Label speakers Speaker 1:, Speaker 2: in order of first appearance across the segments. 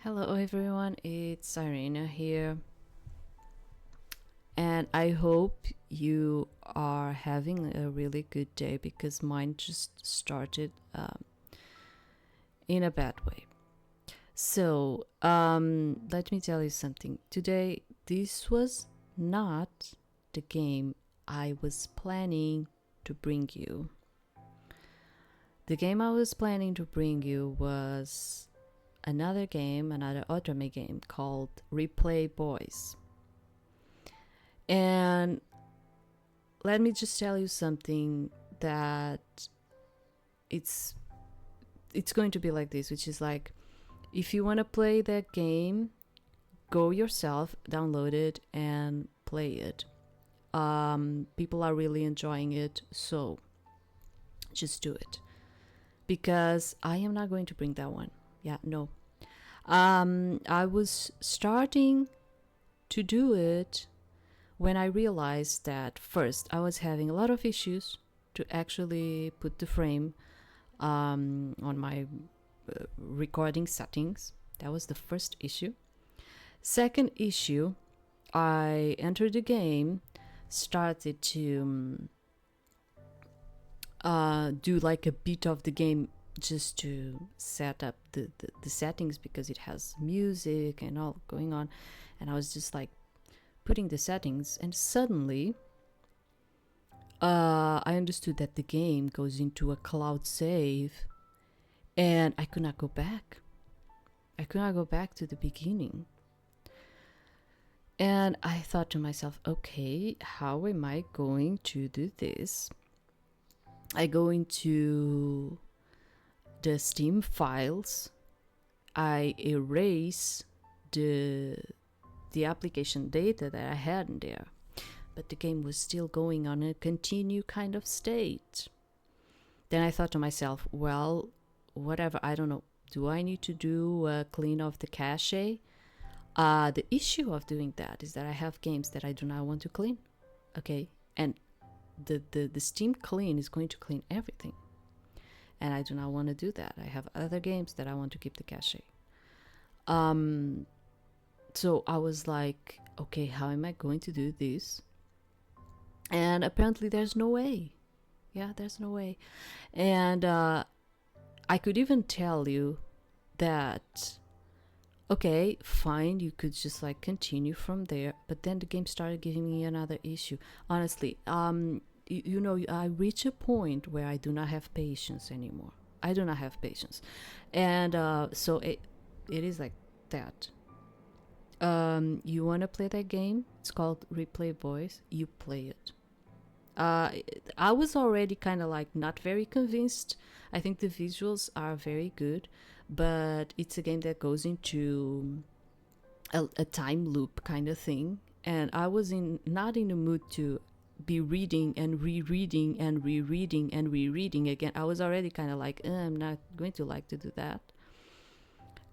Speaker 1: Hello everyone, it's Irina here, and I hope you are having a really good day because mine just started in a bad way. So, let me tell you something. Today, this was not the game I was planning to bring you. The game I was planning to bring you was another otome game called Replay Boys. And let me just tell you something that it's going to be like this, which is like, if you want to play that game, go yourself, download it, and play it. People are really enjoying it, so just do it. Because I am not going to bring that one. Yeah, no. I was starting to do it when I realized that first I was having a lot of issues to actually put the frame on my recording settings. That was the first issue. Second issue, I entered the game, started to do like a bit of the game just to set up the settings because it has music and all going on, and I was just like putting the settings, and suddenly I understood that the game goes into a cloud save, and I could not go back. I could not go back to the beginning. And I thought to myself, okay, how am I going to do this? I go into the Steam files, I erase the application data that I had in there, but the game was still going on a continue kind of state. Then I thought to myself, well, whatever, I don't know, do I need to do a clean of the cache? The issue of doing that is that I have games that I do not want to clean, okay? And the Steam clean is going to clean everything, and I do not want to do that. I have other games that I want to keep the cache. So I was like, okay, how am I going to do this? And apparently there's no way. Yeah, there's no way. And I could even tell you that, okay, fine, you could just like continue from there, but then the game started giving me another issue. Honestly, you know, I reach a point where I do not have patience anymore. I do not have patience. And so it is like that. You want to play that game? It's called Replay Boys. You play it. I was already kind of like not very convinced. I think the visuals are very good, but it's a game that goes into a time loop kind of thing, and I was not in the mood to be reading and rereading and rereading and rereading again. I was already kind of like, I'm not going to like to do that,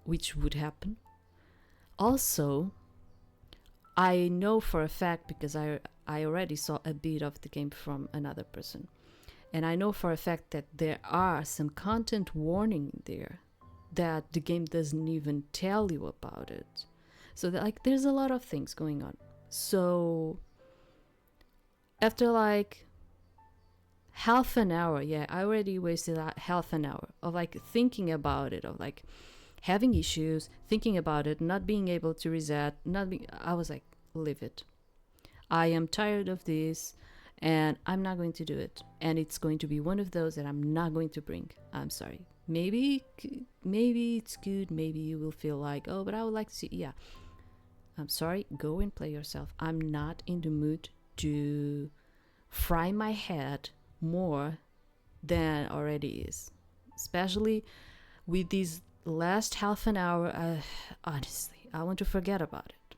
Speaker 1: which would happen. Also, I know for a fact, because I already saw a bit of the game from another person, and I know for a fact that there are some content warning there that the game doesn't even tell you about it. So like there's a lot of things going on. So after like half an hour, yeah, I already wasted half an hour of like thinking about it, of like having issues, thinking about it, not being able to reset, I was like, leave it. I am tired of this, and I'm not going to do it. And it's going to be one of those that I'm not going to bring. I'm sorry. Maybe it's good. Maybe you will feel like, oh, but I would like to see. Yeah. I'm sorry. Go and play yourself. I'm not in the mood to fry my head more than already is. Especially with these last half an hour, honestly, I want to forget about it.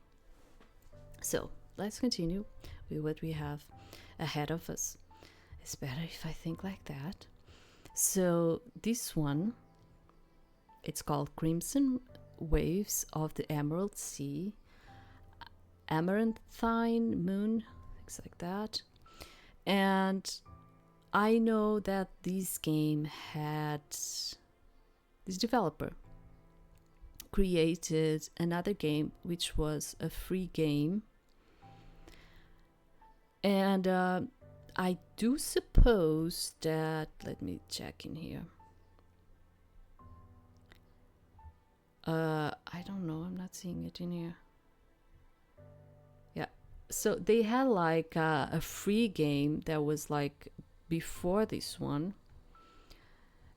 Speaker 1: So let's continue with what we have ahead of us. It's better if I think like that. So this one, it's called Crimson Waves of the Emerald Sea, Amaranthine Moon, things like that. And I know that this game had this developer created another game, which was a free game. And I do suppose that, let me check in here. I don't know, I'm not seeing it in here. Yeah, so they had like a free game that was like before this one.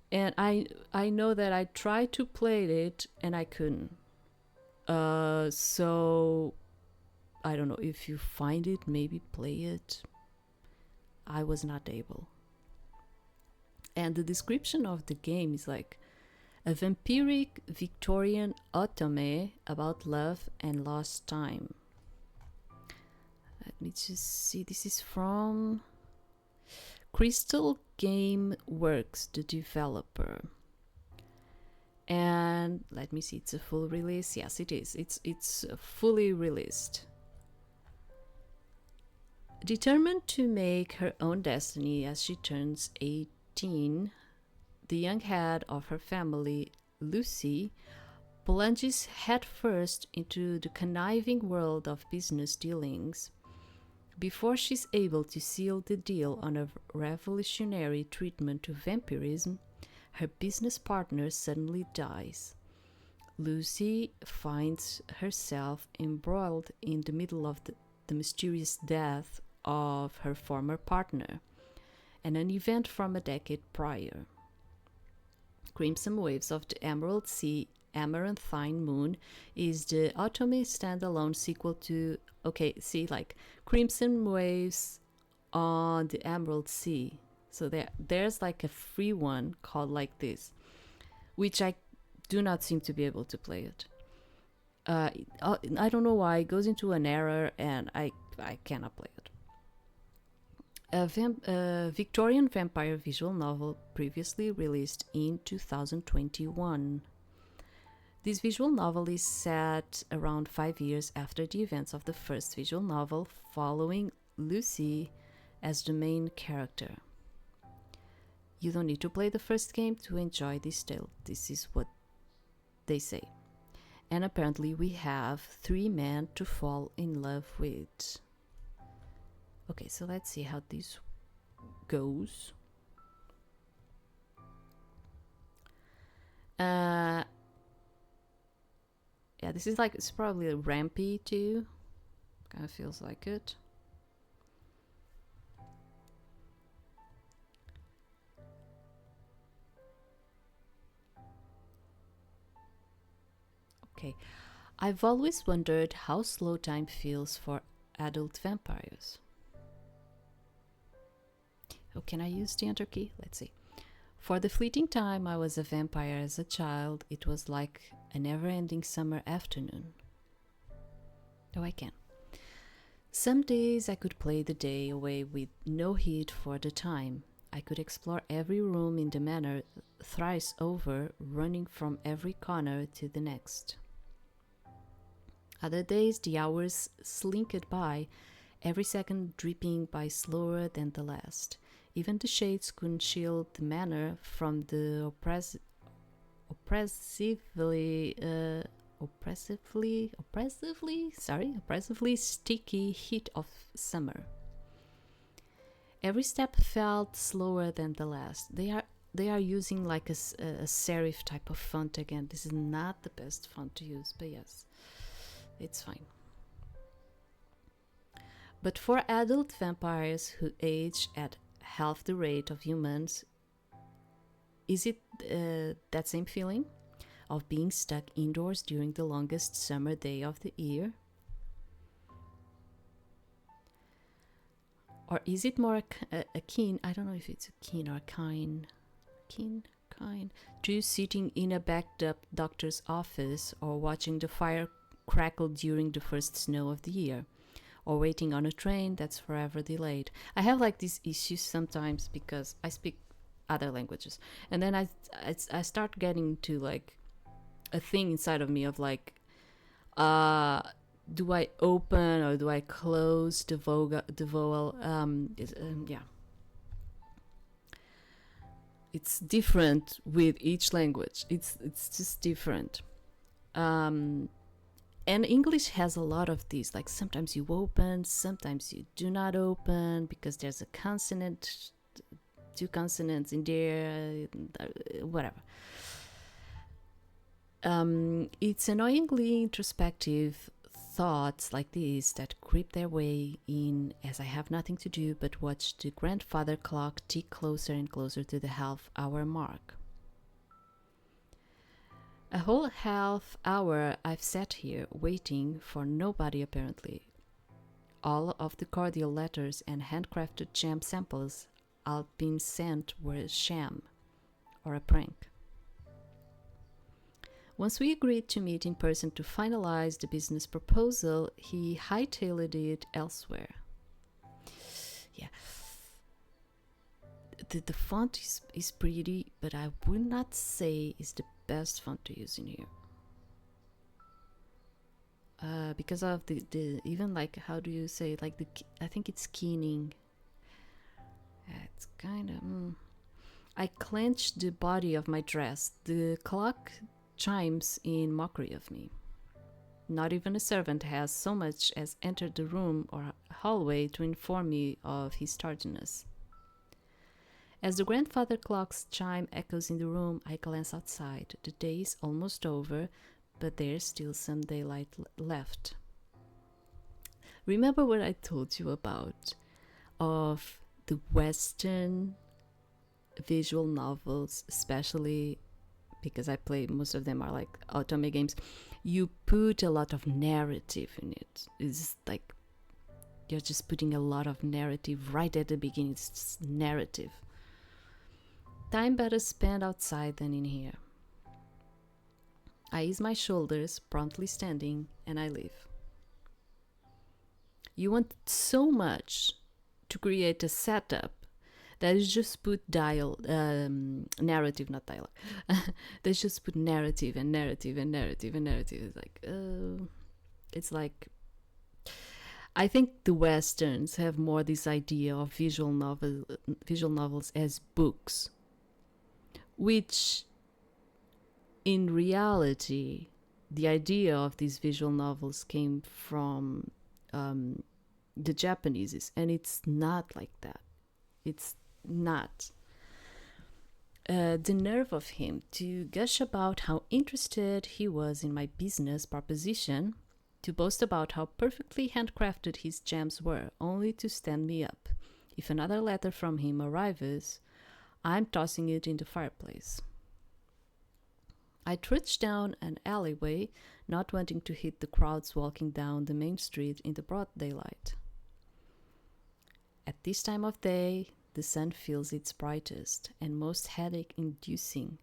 Speaker 1: And I know that I tried to play it and I couldn't. So I don't know, if you find it, maybe play it. I was not able. And the description of the game is like a vampiric Victorian otome about love and lost time. Let me just see. This is from Crystal Game Works, the developer. And let me see, it's a full release. Yes, it is. It's fully released. Determined to make her own destiny as she turns 18, the young head of her family, Lucie, plunges headfirst into the conniving world of business dealings. Before she's able to seal the deal on a revolutionary treatment to vampirism, her business partner suddenly dies. Lucie finds herself embroiled in the middle of the mysterious death of her former partner, and an event from a decade prior. Crimson Waves of the Emerald Sea, Amaranthine Moon is the otome standalone sequel to, okay, see, like Crimson Waves on the Emerald Sea. So there's like a free one called like this, which I do not seem to be able to play it. I don't know why. It goes into an error and I cannot play it. A Victorian vampire visual novel previously released in 2021. This visual novel is set around 5 years after the events of the first visual novel, following Lucie as the main character. You don't need to play the first game to enjoy this tale. This is what they say. And apparently we have 3 men to fall in love with. Okay, so let's see how this goes. Yeah, this is like, it's probably rampy too. Kind of feels like it. Okay, I've always wondered how slow time feels for adult vampires. Oh, can I use the enter key? Let's see. For the fleeting time I was a vampire as a child, it was like a never-ending summer afternoon. Oh, I can. Some days I could play the day away with no heed for the time. I could explore every room in the manor thrice over, running from every corner to the next. Other days the hours slinked by, every second dripping by slower than the last. Even the shades couldn't shield the manor from the oppressively sticky heat of summer. Every step felt slower than the last. They are using like a serif type of font again. This is not the best font to use, but yes, it's fine. But for adult vampires who age at half the rate of humans, is it that same feeling of being stuck indoors during the longest summer day of the year? Or is it more akin, I don't know if it's akin or kind, to sitting in a backed up doctor's office, or watching the fire crackle during the first snow of the year, or waiting on a train that's forever delayed? I have like these issues sometimes because I speak other languages, and then I start getting to like a thing inside of me of like, do I open or do I close the vowel? Yeah, it's different with each language. It's just different. And English has a lot of these, like sometimes you open, sometimes you do not open because there's a consonant, two consonants in there, whatever. It's annoyingly introspective thoughts like these that creep their way in as I have nothing to do but watch the grandfather clock tick closer and closer to the half-hour mark. A whole half hour I've sat here waiting for nobody apparently. All of the cordial letters and handcrafted jam samples I've been sent were a sham or a prank. Once we agreed to meet in person to finalize the business proposal, he hightailed it elsewhere. Yeah. The font is pretty, but I would not say it's the best font to use in here. Because of the even like, how do you say, like I think it's keening. It's kind of... I clenched the body of my dress. The clock chimes in mockery of me. Not even a servant has so much as entered the room or hallway to inform me of his tardiness. As the grandfather clock's chime echoes in the room, I glance outside. The day is almost over, but there's still some daylight left. Remember what I told you about of the Western visual novels, especially because I play, most of them are like otome games. You put a lot of narrative in it. It's like you're just putting a lot of narrative right at the beginning. It's just narrative. Time better spent outside than in here. I ease my shoulders, promptly standing, and I leave. You want so much to create a setup that is just put narrative, not dialogue. That's just put narrative and narrative and narrative and narrative. It's like, I think the Westerns have more this idea of visual novels as books, which in reality, the idea of these visual novels came from the Japanese, and it's not like that. It's not. The nerve of him to gush about how interested he was in my business proposition, to boast about how perfectly handcrafted his gems were, only to stand me up. If another letter from him arrives, I'm tossing it in the fireplace. I trudge down an alleyway, not wanting to hit the crowds walking down the main street in the broad daylight. At this time of day, the sun feels its brightest and most headache-inducing.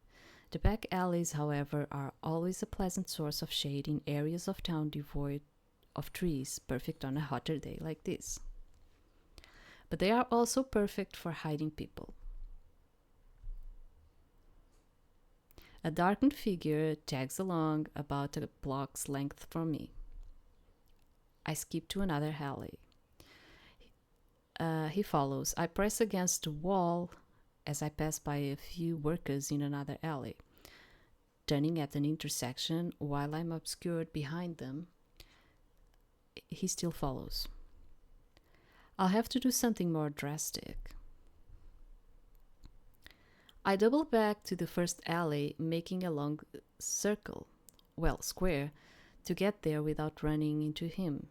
Speaker 1: The back alleys, however, are always a pleasant source of shade in areas of town devoid of trees, perfect on a hotter day like this. But they are also perfect for hiding people. A darkened figure tags along about a block's length from me. I skip to another alley. He follows. I press against the wall as I pass by a few workers in another alley. Turning at an intersection while I'm obscured behind them, he still follows. I'll have to do something more drastic. I double back to the first alley, making a long square, to get there without running into him.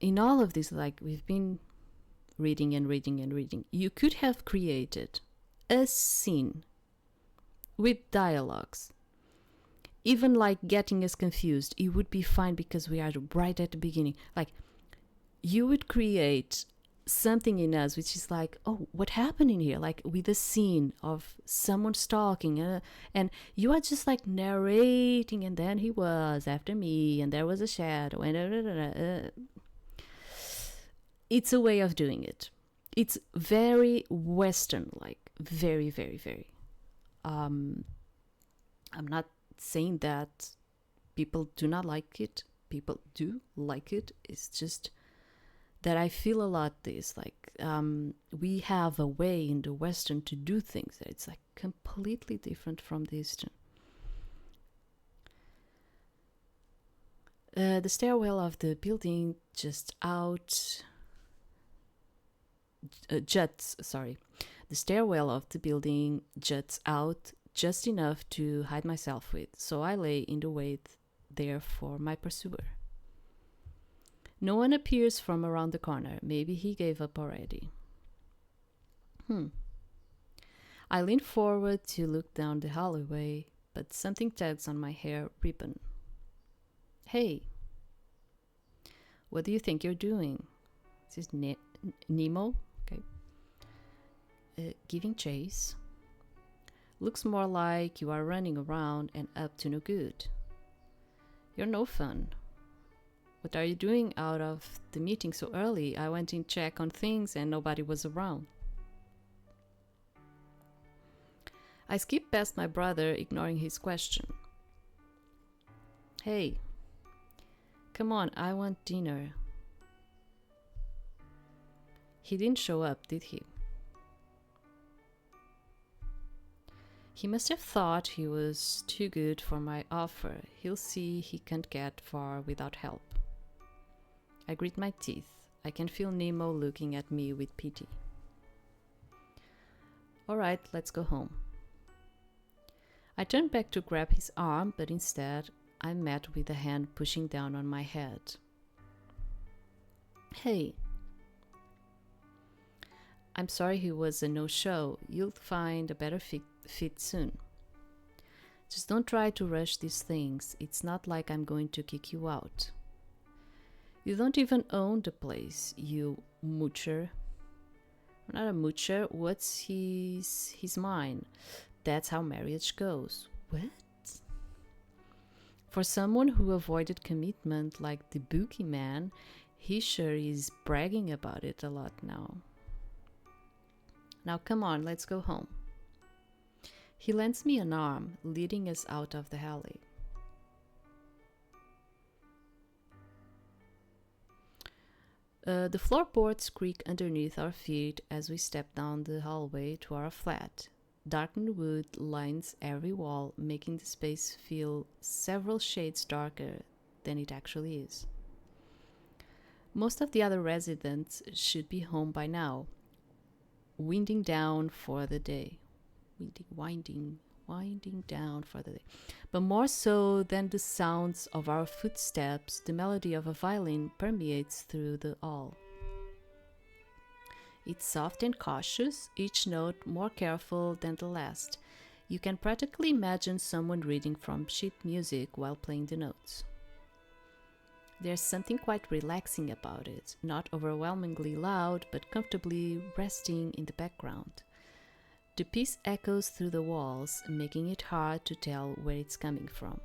Speaker 1: In all of this, we've been reading and reading and reading, you could have created a scene with dialogues. Even getting us confused, it would be fine because we are right at the beginning. You would create something in us which is oh, what happened in here, with a scene of someone stalking, and you are just narrating, and then he was after me and there was a shadow, and it's a way of doing it. It's very Western, very, very, very. I'm not saying that people do not like it. People do like it. It's just that I feel a lot this, we have a way in the Western to do things that it's completely different from the Eastern. The stairwell of the building just out juts, sorry. The stairwell of the building juts out just enough to hide myself with, so I lay in the wait there for my pursuer. No one appears from around the corner. Maybe he gave up already. I lean forward to look down the alleyway, but something tugs on my hair ribbon. Hey, what do you think you're doing? This is Nemo. Okay. Giving chase. Looks more like you are running around and up to no good. You're no fun. What are you doing out of the meeting so early? I went in check on things and nobody was around. I skip past my brother, ignoring his question. Hey, come on, I want dinner. He didn't show up, did he? He must have thought he was too good for my offer. He'll see he can't get far without help. I grit my teeth. I can feel Nemo looking at me with pity. All right, let's go home. I turned back to grab his arm, but instead I'm met with a hand pushing down on my head. Hey. I'm sorry he was a no-show. You'll find a better fit soon. Just don't try to rush these things. It's not like I'm going to kick you out. You don't even own the place, you moocher. I'm not a moocher. What's his mine? That's how marriage goes. What? For someone who avoided commitment like the bookie man, he sure is bragging about it a lot now. Now come on, let's go home. He lends me an arm, leading us out of the alley. The floorboards creak underneath our feet as we step down the hallway to our flat. Darkened wood lines every wall, making the space feel several shades darker than it actually is. Most of the other residents should be home by now, winding down for the day. Winding down for the day. But more so than the sounds of our footsteps, the melody of a violin permeates through the hall. It's soft and cautious, each note more careful than the last. You can practically imagine someone reading from sheet music while playing the notes. There's something quite relaxing about it, not overwhelmingly loud, but comfortably resting in the background. The piece echoes through the walls, making it hard to tell where it's coming from.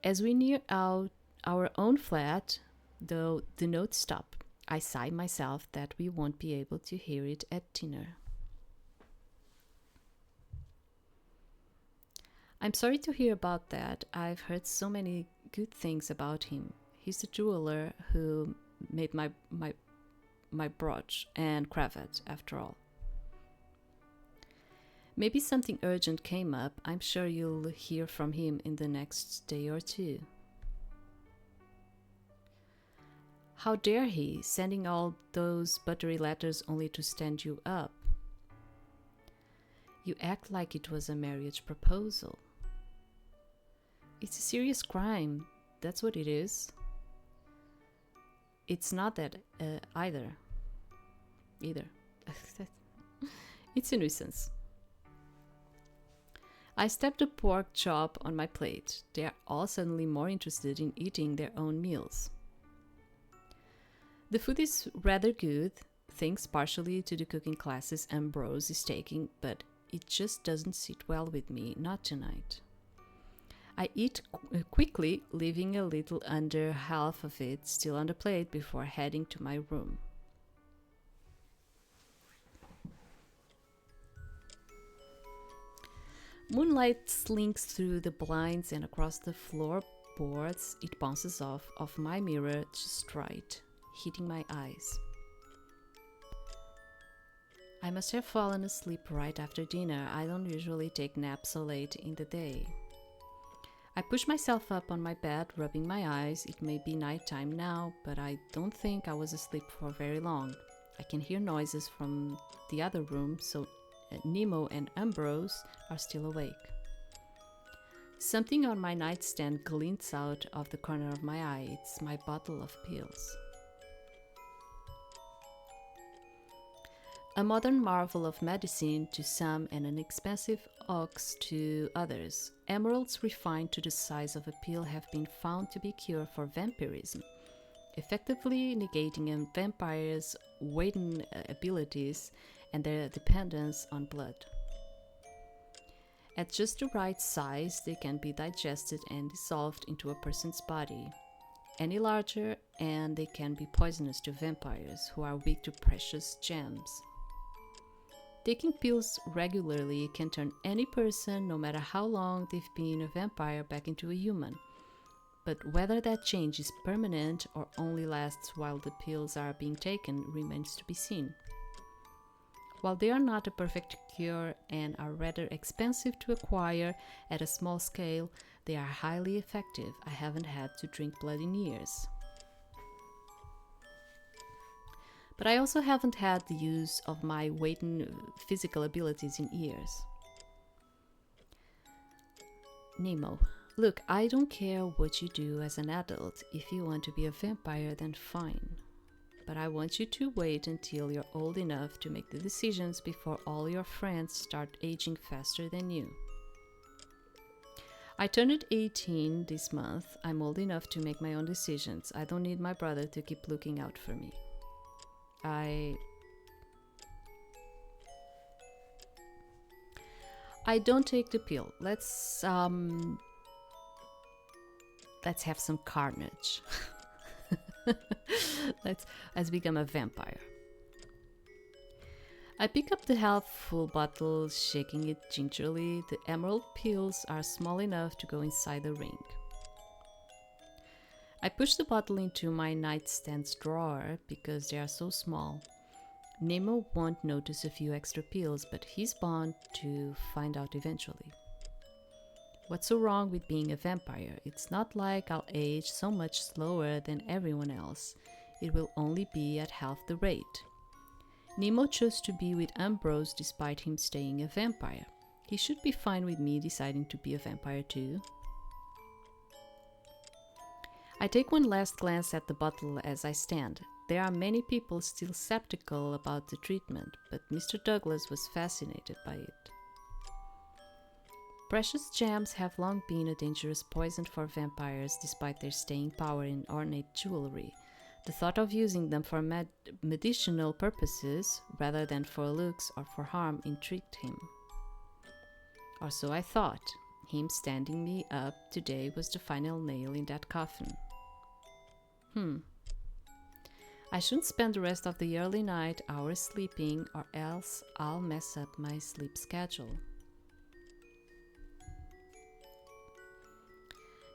Speaker 1: As we near out our own flat, though the notes stop, I sigh myself that we won't be able to hear it at dinner. I'm sorry to hear about that. I've heard so many good things about him. He's the jeweler who made my brooch and cravat, after all. Maybe something urgent came up. I'm sure you'll hear from him in the next day or two. How dare he, sending all those buttery letters only to stand you up? You act like it was a marriage proposal. It's a serious crime. That's what it is. It's not that either. It's a nuisance. I stepped a pork chop on my plate. They are all suddenly more interested in eating their own meals. The food is rather good, thanks partially to the cooking classes Ambrose is taking, but it just doesn't sit well with me, not tonight. I eat quickly, leaving a little under half of it still on the plate before heading to my room. Moonlight slinks through the blinds and across the floorboards. It bounces off my mirror just right, hitting my eyes. I must have fallen asleep right after dinner. I don't usually take naps so late in the day. I push myself up on my bed, rubbing my eyes. It may be nighttime now, but I don't think I was asleep for very long. I can hear noises from the other room, so Nemo and Ambrose are still awake. Something on my nightstand glints out of the corner of my eye. It's my bottle of pills. A modern marvel of medicine to some and an expensive ox to others, emeralds refined to the size of a pill have been found to be cure for vampirism, effectively negating a vampire's waiting abilities and their dependence on blood. At just the right size, they can be digested and dissolved into a person's body. Any larger, and they can be poisonous to vampires who are weak to precious gems. Taking pills regularly can turn any person, no matter how long they've been a vampire, back into a human. But whether that change is permanent or only lasts while the pills are being taken remains to be seen. While they are not a perfect cure and are rather expensive to acquire at a small scale, they are highly effective. I haven't had to drink blood in years. But I also haven't had the use of my waiting physical abilities in years. Nemo, look, I don't care what you do as an adult. If you want to be a vampire, then fine. But I want you to wait until you're old enough to make the decisions before all your friends start aging faster than you. I turned 18 this month. I'm old enough to make my own decisions. I don't need my brother to keep looking out for me. I don't take the pill. Let's have some carnage. Let's become a vampire. I pick up the half-full bottle, shaking it gingerly. The emerald pills are small enough to go inside the ring. I push the bottle into my nightstand's drawer because they are so small. Nemo won't notice a few extra pills, but he's bound to find out eventually. What's so wrong with being a vampire? It's not like I'll age so much slower than everyone else. It will only be at half the rate. Nemo chose to be with Ambrose despite him staying a vampire. He should be fine with me deciding to be a vampire too. I take one last glance at the bottle as I stand. There are many people still skeptical about the treatment, but Mr. Douglas was fascinated by it. Precious gems have long been a dangerous poison for vampires despite their staying power in ornate jewelry. The thought of using them for medicinal purposes rather than for looks or for harm intrigued him. Or so I thought. Him standing me up today was the final nail in that coffin. I shouldn't spend the rest of the early night hours sleeping, or else I'll mess up my sleep schedule.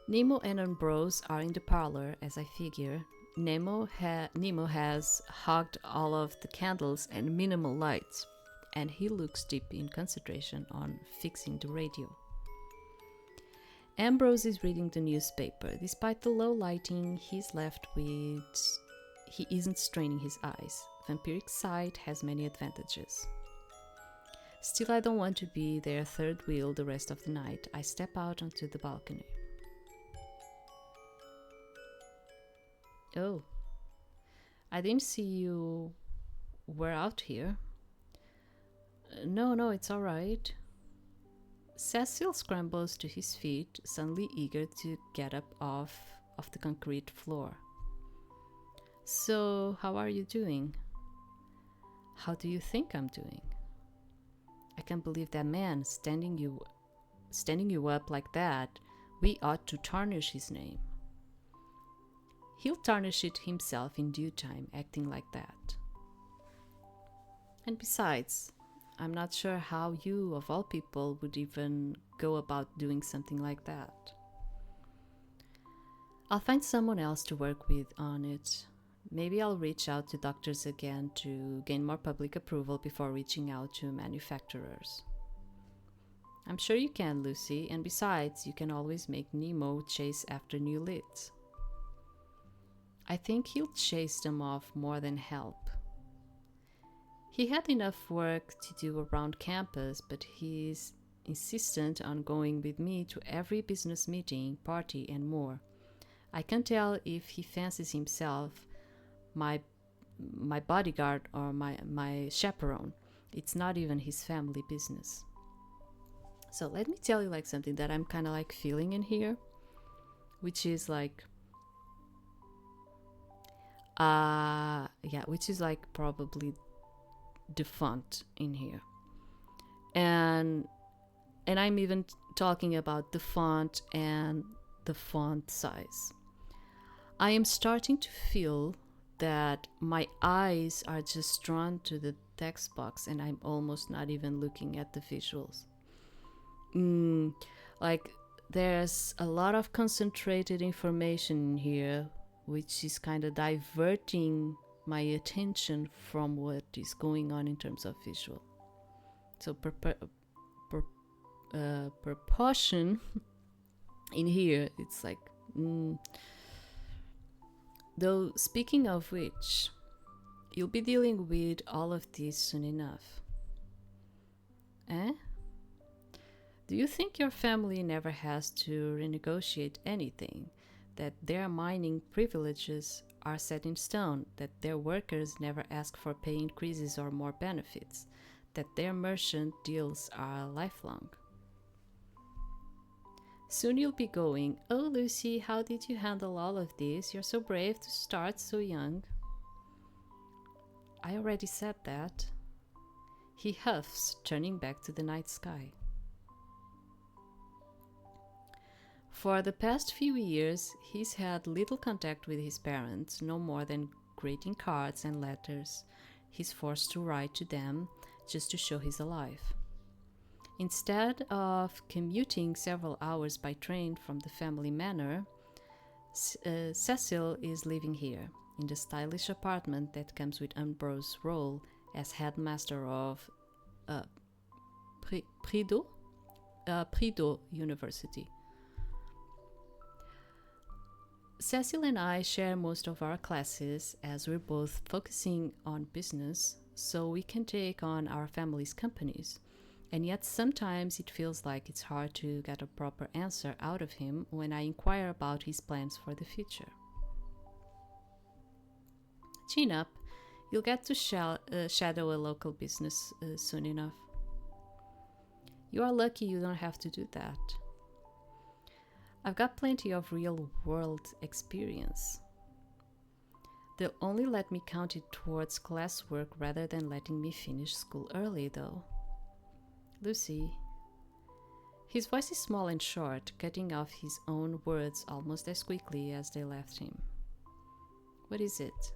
Speaker 1: Nemo and Ambrose are in the parlor, as I figure. Nemo has hogged all of the candles and minimal lights, and he looks deep in concentration on fixing the radio. Ambrose is reading the newspaper. Despite the low lighting, he isn't straining his eyes. Vampiric sight has many advantages. Still, I don't want to be their third wheel the rest of the night. I step out onto the balcony. Oh, I didn't see you were out here. No, it's all right. Cecil scrambles to his feet, suddenly eager to get up off the concrete floor. So, how are you doing? How do you think I'm doing? I can't believe that man standing you up like that. We ought to tarnish his name. He'll tarnish it himself in due time, acting like that. And besides, I'm not sure how you, of all people, would even go about doing something like that. I'll find someone else to work with on it. Maybe I'll reach out to doctors again to gain more public approval before reaching out to manufacturers. I'm sure you can, Lucie, and besides, you can always make Nemo chase after new leads. I think he'll chase them off more than help. He had enough work to do around campus, but he's insistent on going with me to every business meeting, party, and more. I can't tell if he fancies himself my bodyguard or my chaperone. It's not even his family business. So let me tell you like something that I'm kind of like feeling in here, which is like which is like probably the font in here. And I'm even talking about the font and the font size. I am starting to feel that my eyes are just drawn to the text box and I'm almost not even looking at the visuals. Like there's a lot of concentrated information in here, which is kind of diverting my attention from what is going on in terms of visual. So proportion in here, it's like though, speaking of which, you'll be dealing with all of this soon enough. Eh? Do you think your family never has to renegotiate anything? That their mining privileges are set in stone? That their workers never ask for pay increases or more benefits? That their merchant deals are lifelong? Soon you'll be going, "Oh, Lucie, how did you handle all of this? You're so brave to start so young." I already said that. He huffs, turning back to the night sky. For the past few years, he's had little contact with his parents, no more than greeting cards and letters he's forced to write to them just to show he's alive. Instead of commuting several hours by train from the family manor, Cecil is living here, in the stylish apartment that comes with Ambrose's role as headmaster of Prideaux University. Cecil and I share most of our classes as we're both focusing on business, so we can take on our family's companies. And yet sometimes it feels like it's hard to get a proper answer out of him when I inquire about his plans for the future. Chin up, you'll get to shadow a local business soon enough. You are lucky you don't have to do that. I've got plenty of real-world experience. They'll only let me count it towards classwork rather than letting me finish school early, though. Lucie. His voice is small and short, cutting off his own words almost as quickly as they left him. What is it?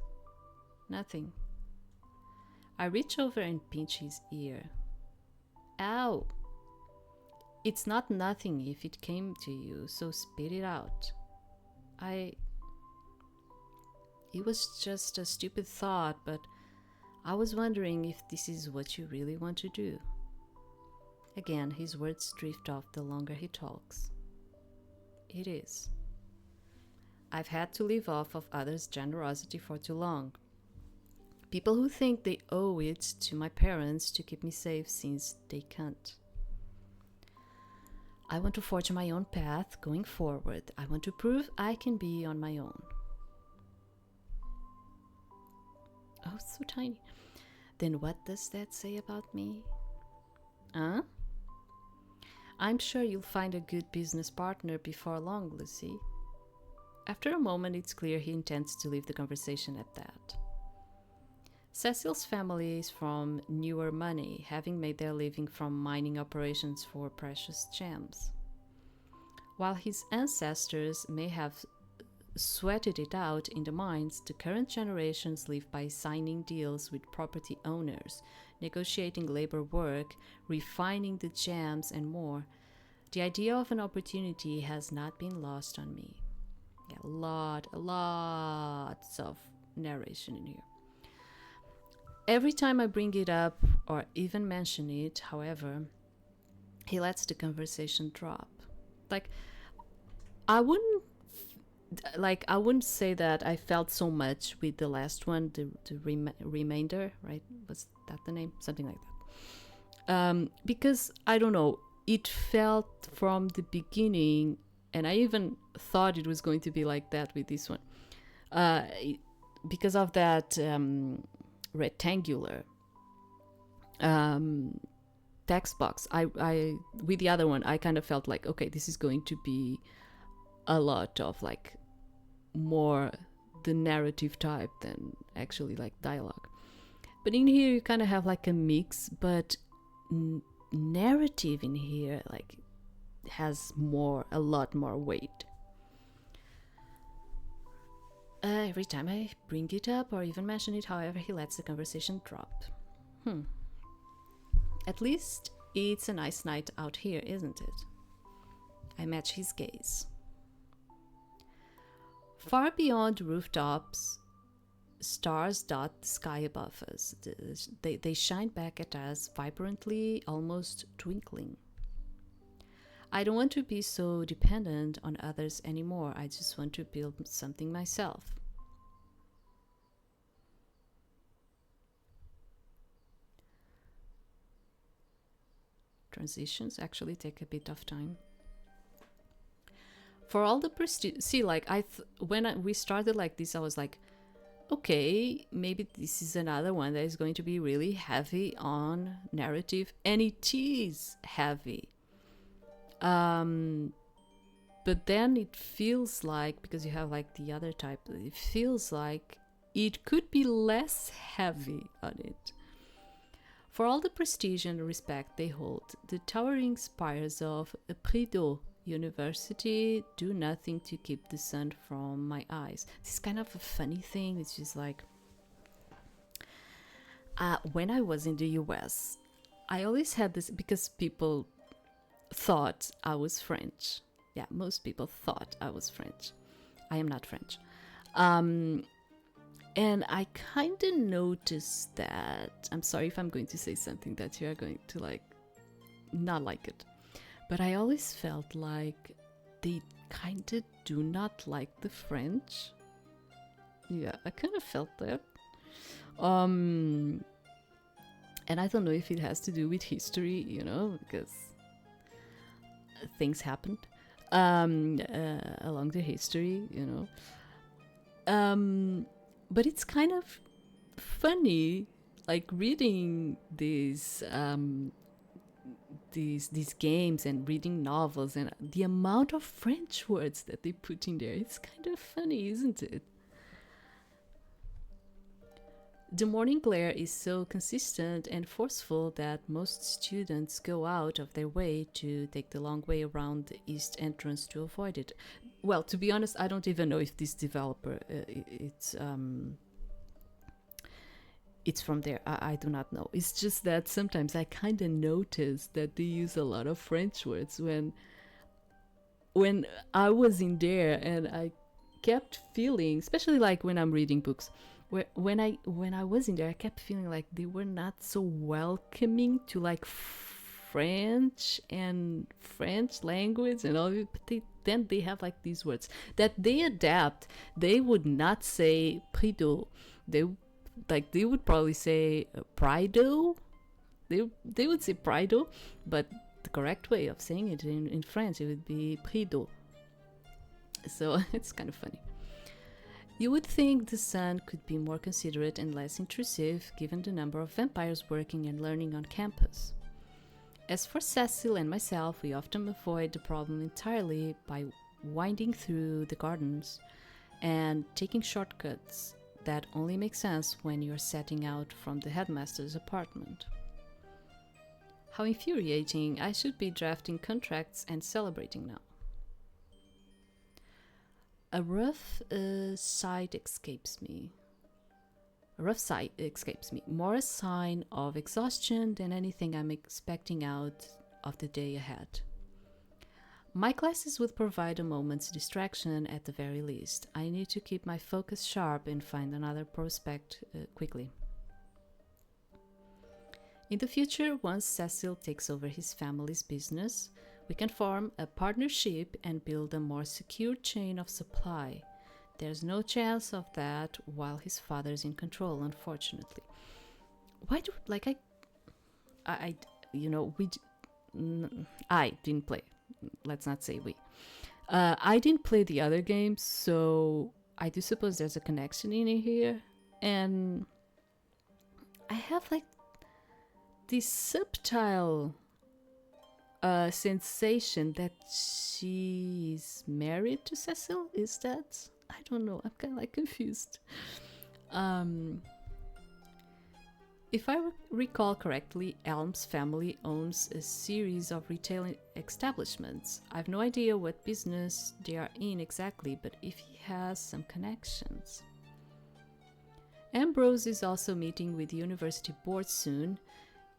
Speaker 1: Nothing. I reach over and pinch his ear. Ow! It's not nothing if it came to you, so spit it out. It was just a stupid thought, but I was wondering if this is what you really want to do. Again, his words drift off the longer he talks. It is. I've had to live off of others' generosity for too long. People who think they owe it to my parents to keep me safe since they can't. I want to forge my own path going forward. I want to prove I can be on my own. Oh, so tiny. Then what does that say about me? Huh? I'm sure you'll find a good business partner before long, Lucie. After a moment, it's clear he intends to leave the conversation at that. Cecil's family is from newer money, having made their living from mining operations for precious gems. While his ancestors may have sweated it out in the mines, the current generations live by signing deals with property owners, negotiating labor work, refining the gems, and more. The idea of an opportunity has not been lost on me. Yeah, lots of narration in here. Every time I bring it up or even mention it, however, he lets the conversation drop. Like, I wouldn't I wouldn't say that I felt so much with the last one, the remainder, right? Was that the name? Something like that. Because I don't know, it felt from the beginning, and I even thought it was going to be like that with this one, because of that rectangular text box. I with the other one, I kind of felt like, okay, this is going to be a lot of like more the narrative type than actually like dialogue. But in here you kind of have like a mix, but narrative in here like has a lot more weight. Every time I bring it up or even mention it, however, he lets the conversation drop. At least it's a nice night out here, isn't it? I match his gaze. Far beyond rooftops, stars dot the sky above us. They shine back at us vibrantly, almost twinkling. I don't want to be so dependent on others anymore. I just want to build something myself. Transitions actually take a bit of time. For all the prestige, see, like we started like this, I was like, okay, maybe this is another one that is going to be really heavy on narrative, and it is heavy. But then it feels like, because you have like the other type, it feels like it could be less heavy on it. For all the prestige and respect they hold, the towering spires of Prideaux University do nothing to keep the sun from my eyes. This is kind of a funny thing. It's just like, when I was in the US, I always had this, because people thought I was French. Yeah, most people thought I was French. I am not French. And I kind of noticed that, I'm sorry if I'm going to say something that you are going to like, not like it. But I always felt like they kind of do not like the French. Yeah, I kind of felt that. And I don't know if it has to do with history, you know, because things happened along the history, you know. But it's kind of funny, like reading these games and reading novels, and the amount of French words that they put in there. It's kind of funny, isn't it? The morning glare is so consistent and forceful that most students go out of their way to take the long way around the east entrance to avoid it. Well, to be honest, I don't even know if this developer it's from there. I do not know. It's just that sometimes I kind of notice that they use a lot of French words when I was in there, and I kept feeling, especially like when I'm reading books, when I was in there, I kept feeling like they were not so welcoming to like French and French language and all. But then they have like these words that they adapt. They would not say Prideaux. They would probably say Prideaux. They would say Prideaux, but the correct way of saying it in French, it would be Prideaux. So it's kind of funny. You would think the sun could be more considerate and less intrusive given the number of vampires working and learning on campus. As for Cecil and myself, we often avoid the problem entirely by winding through the gardens and taking shortcuts that only make sense when you're setting out from the headmaster's apartment. How infuriating. I should be drafting contracts and celebrating now. A rough sigh escapes me. More a sign of exhaustion than anything I'm expecting out of the day ahead. My classes would provide a moment's distraction at the very least. I need to keep my focus sharp and find another prospect quickly. In the future, once Cecil takes over his family's business, we can form a partnership and build a more secure chain of supply. There's no chance of that while his father's in control, unfortunately. Why do I you know we I didn't play. Let's not say we. I didn't play the other games, so I do suppose there's a connection in here, and I have like this subtle sensation that she's married to Cecil. Is that? I don't know. I'm kind of like confused. If I recall correctly, Elm's family owns a series of retail establishments. I've no idea what business they are in exactly, but if he has some connections. Ambrose is also meeting with the university board soon,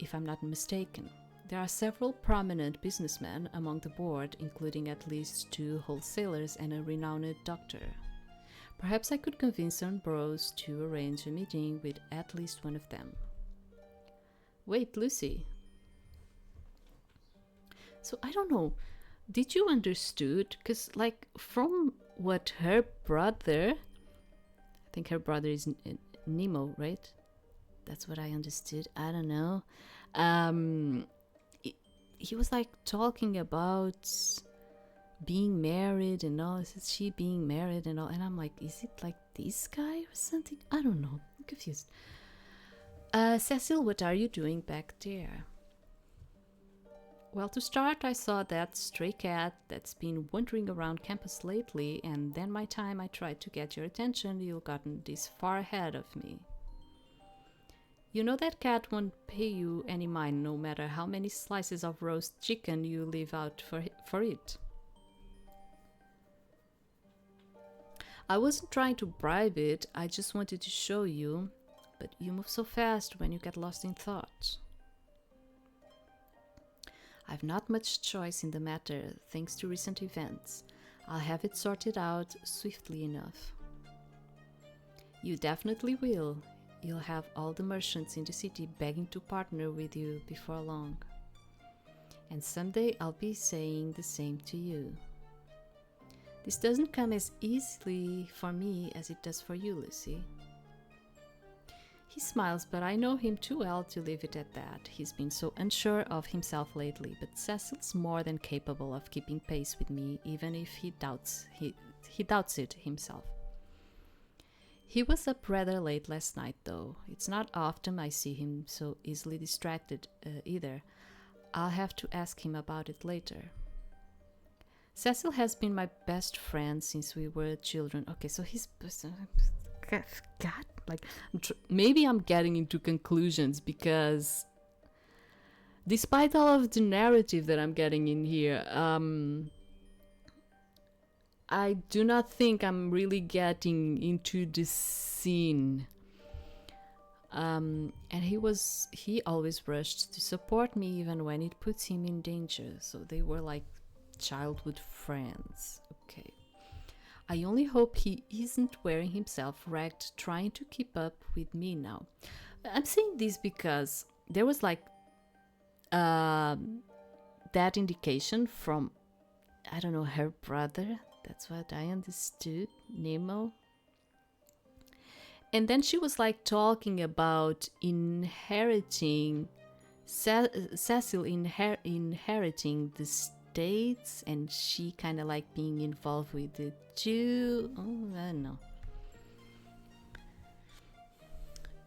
Speaker 1: if I'm not mistaken. There are several prominent businessmen among the board, including at least 2 wholesalers and a renowned doctor. Perhaps I could convince Ambrose to arrange a meeting with at least one of them. Wait, Lucie. So I don't know. Did you understood? Because like from what her brother, I think her brother is Nemo, right? That's what I understood. I don't know. He was like talking about being married and all. Is she being married and all? And I'm like, is it like this guy or something? I don't know. I'm confused. Cecil, what are you doing back there? Well, to start, I saw that stray cat that's been wandering around campus lately, and then by the time I tried to get your attention, you've gotten this far ahead of me. You know that cat won't pay you any mind no matter how many slices of roast chicken you leave out for it. I wasn't trying to bribe it, I just wanted to show you, but you move so fast when you get lost in thought. I've not much choice in the matter thanks to recent events. I'll have it sorted out swiftly enough. You definitely will. You'll have all the merchants in the city begging to partner with you before long. And someday I'll be saying the same to you. This doesn't come as easily for me as it does for you, Lucie. He smiles, but I know him too well to leave it at that. He's been so unsure of himself lately, but Cecil's more than capable of keeping pace with me, even if he doubts it himself. He was up rather late last night, though. It's not often I see him so easily distracted either. I'll have to ask him about it later. Cecil has been my best friend since we were children. Okay, so he's... God, like, maybe I'm getting into conclusions because despite all of the narrative that I'm getting in here, I do not think I'm really getting into this scene. And he always rushed to support me even when it puts him in danger. So they were like childhood friends. Okay. I only hope he isn't wearing himself ragged trying to keep up with me now. I'm saying this because there was like that indication from, I don't know, her brother. That's what I understood, Nemo. And then she was like talking about inheriting, Cecil inheriting the states, and she kind of like being involved with the Jew. Oh, I don't know.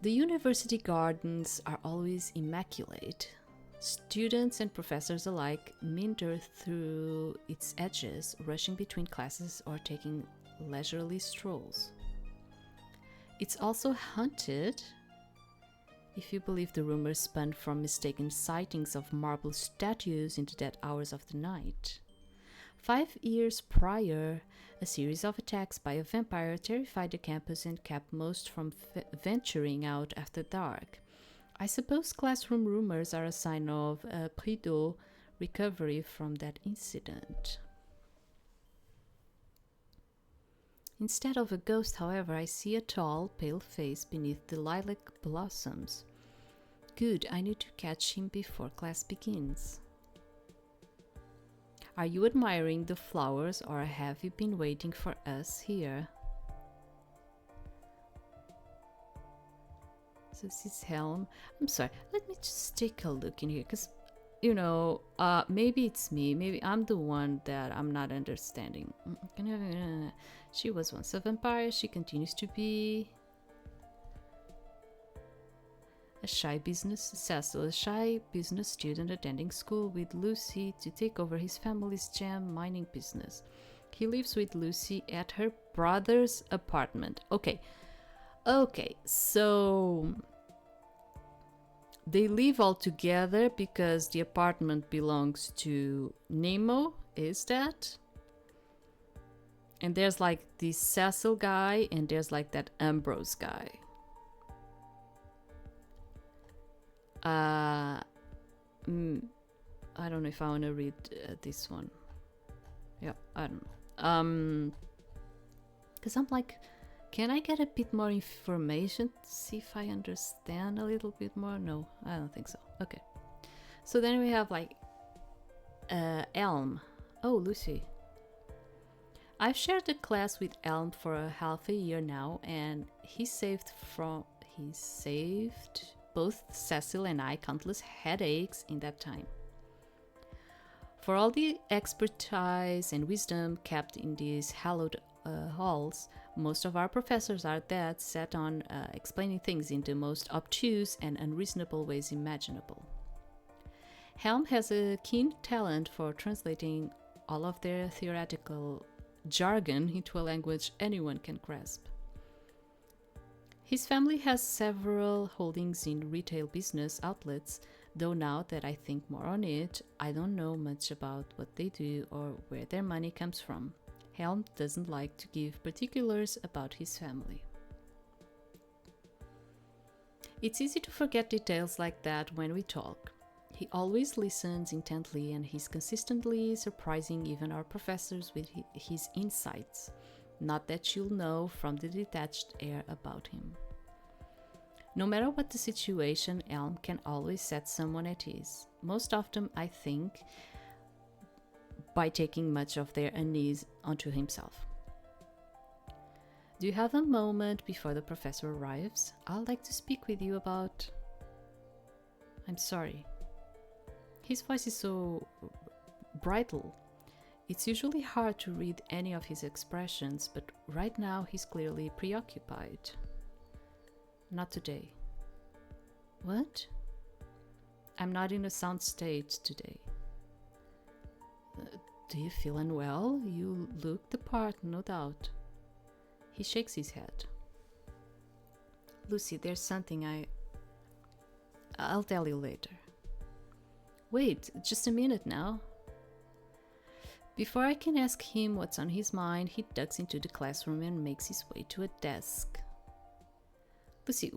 Speaker 1: The university gardens are always immaculate. Students and professors alike meander through its edges, rushing between classes or taking leisurely strolls. It's also haunted, if you believe the rumors spun from mistaken sightings of marble statues in the dead hours of the night. 5 years prior, a series of attacks by a vampire terrified the campus and kept most from venturing out after dark. I suppose classroom rumors are a sign of a Prideaux recovery from that incident. Instead of a ghost, however, I see a tall, pale face beneath the lilac blossoms. Good, I need to catch him before class begins. Are you admiring the flowers or have you been waiting for us here? So this is Helm. I'm sorry, let me just take a look in here because, maybe it's me. Maybe I'm the one that I'm not understanding. She was once a vampire. She continues to be a shy business student attending school with Lucie to take over his family's gem mining business. He lives with Lucie at her brother's apartment. Okay, so they live all together because the apartment belongs to Nemo, is that? And there's like this Cecil guy and there's like that Ambrose guy. I don't know if I want to read this one. Yeah, I don't know. Because I'm like, can I get a bit more information to see if I understand a little bit more? No, I don't think so. Okay. So then we have like Elm. Oh, Lucie. I've shared the class with Elm for a half a year now, and he saved both Cecil and I countless headaches in that time. For all the expertise and wisdom kept in these hallowed halls, most of our professors are dead set on explaining things in the most obtuse and unreasonable ways imaginable. Helm has a keen talent for translating all of their theoretical jargon into a language anyone can grasp. His family has several holdings in retail business outlets, though now that I think more on it, I don't know much about what they do or where their money comes from. Helm doesn't like to give particulars about his family. It's easy to forget details like that when we talk. He always listens intently and he's consistently surprising even our professors with his insights. Not that you'll know from the detached air about him. No matter what the situation, Elm can always set someone at ease. Most often, I think, by taking much of their unease onto himself. Do you have a moment before the professor arrives? I'd like to speak with you about... I'm sorry. His voice is so brittle. It's usually hard to read any of his expressions, but right now he's clearly preoccupied. Not today. What? I'm not in a sound state today. Do you feel unwell? You look the part, no doubt. He shakes his head. Lucie, there's something I'll tell you later. Wait, just a minute now. Before I can ask him what's on his mind, he ducks into the classroom and makes his way to a desk. Lucie,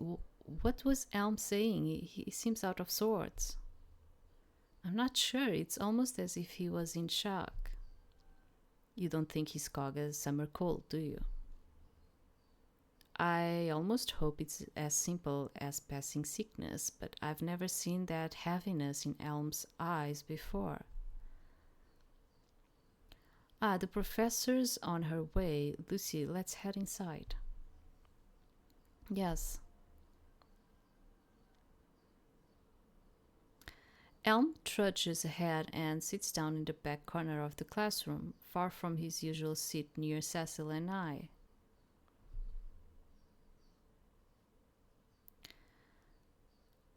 Speaker 1: what was Elm saying? He seems out of sorts. I'm not sure. It's almost as if he was in shock. You don't think he's caught a summer cold, do you? I almost hope it's as simple as passing sickness, but I've never seen that heaviness in Elm's eyes before. The professor's on her way. Lucie, let's head inside. Yes. Elm trudges ahead and sits down in the back corner of the classroom, far from his usual seat near Cecil and I.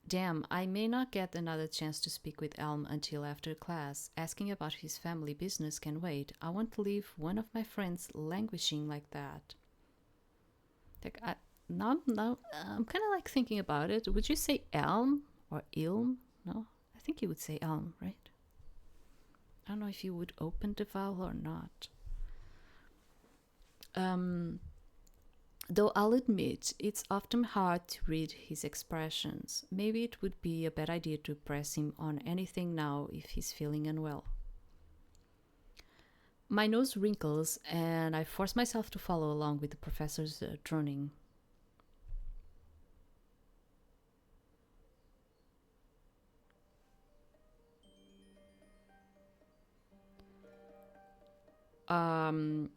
Speaker 1: Damn, I may not get another chance to speak with Elm until after class. Asking about his family business can wait. I won't leave one of my friends languishing like that. Now, I'm kind of like thinking about it. Would you say Elm or Ilm? No? I think you would say Elm, right? I don't know if you would open the vowel or not. Though I'll admit, it's often hard to read his expressions. Maybe it would be a bad idea to press him on anything now if he's feeling unwell. My nose wrinkles and I force myself to follow along with the professor's droning. Yeah,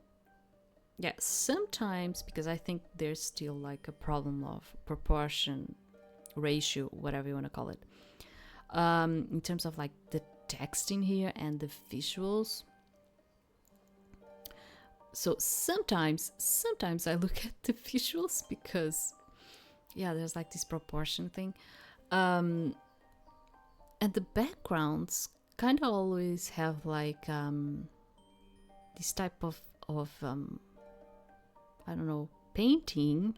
Speaker 1: sometimes, because I think there's still like a problem of proportion, ratio, whatever you want to call it, in terms of like the text in here and the visuals. So sometimes I look at the visuals because, yeah, there's like this proportion thing. And the backgrounds kind of always have like this type of I don't know, painting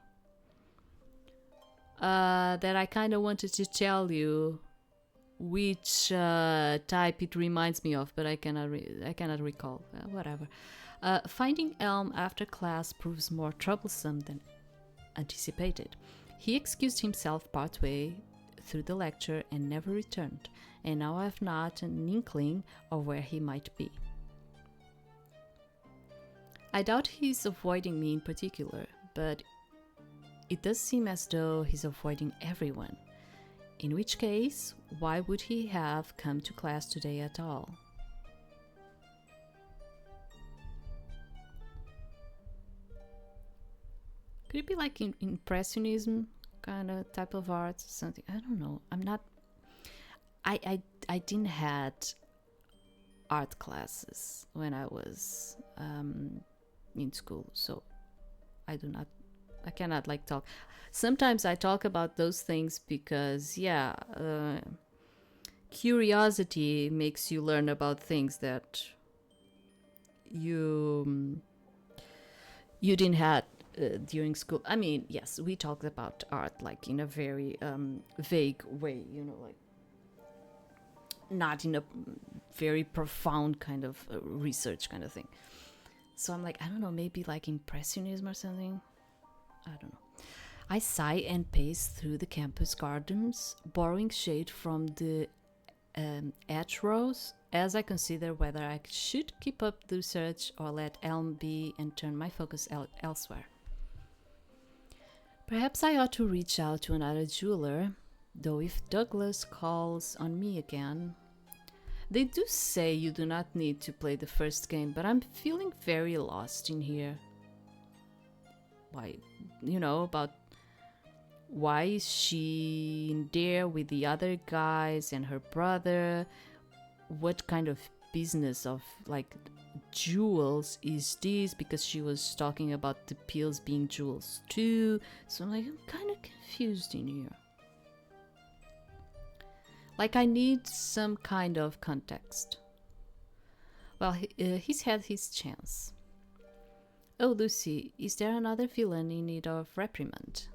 Speaker 1: that I kind of wanted to tell you which type it reminds me of, but I cannot recall. Whatever. Finding Elm after class proves more troublesome than anticipated. He excused himself partway through the lecture and never returned, and now I have not an inkling of where he might be. I doubt he's avoiding me in particular, but it does seem as though he's avoiding everyone. In which case, why would he have come to class today at all? Could it be like impressionism kind of type of art? Something, I don't know. I'm not. I didn't had art classes when I was in school, so I cannot like talk. Sometimes I talk about those things because, yeah, curiosity makes you learn about things that you didn't have during school. I mean, yes, we talked about art like in a very vague way, you know, like not in a very profound kind of research kind of thing. So I'm like, I don't know, maybe like impressionism or something. I don't know. I sigh and pace through the campus gardens, borrowing shade from the hedgerows as I consider whether I should keep up the research or let Elm be and turn my focus elsewhere. Perhaps I ought to reach out to another jeweler, though if Douglas calls on me again... They do say you do not need to play the first game, but I'm feeling very lost in here. Why, you know, about why is she in there with the other guys and her brother? What kind of business of like jewels is this? Because she was talking about the pills being jewels too. So I'm like, I'm kind of confused in here. Like, I need some kind of context. Well, he's had his chance. Oh, Lucie, is there another villain in need of reprimand?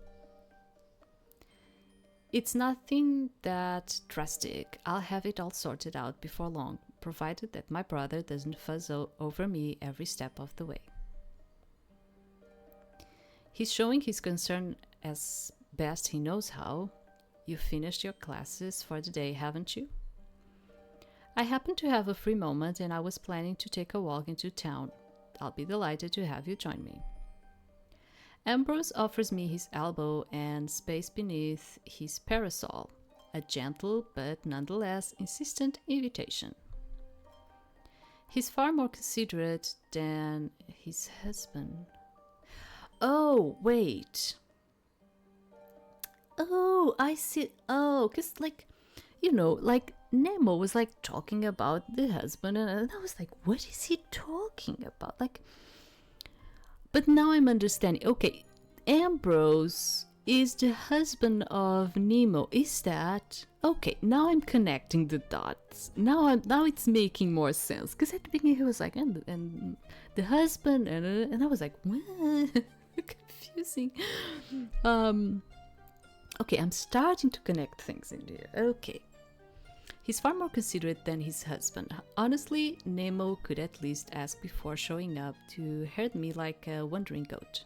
Speaker 1: It's nothing that drastic. I'll have it all sorted out before long, provided that my brother doesn't fuzz over me every step of the way. He's showing his concern as best he knows how. You finished your classes for the day, haven't you? I happen to have a free moment and I was planning to take a walk into town. I'll be delighted to have you join me. Ambrose offers me his elbow and space beneath his parasol, a gentle but nonetheless insistent invitation. He's far more considerate than his husband. Oh, wait. Oh, I see. Oh, because, like, you know, like, Nemo was, like, talking about the husband, and I was like, what is he talking about? Like, but now I'm understanding. Okay, Ambrose is the husband of Nemo. Is that... Okay, now I'm connecting the dots. Now it's making more sense. Because at the beginning he was like, and the husband, and I was like, what? Confusing. Okay, I'm starting to connect things in here. Okay. He's far more considerate than his husband. Honestly, Nemo could at least ask before showing up to herd me like a wandering goat.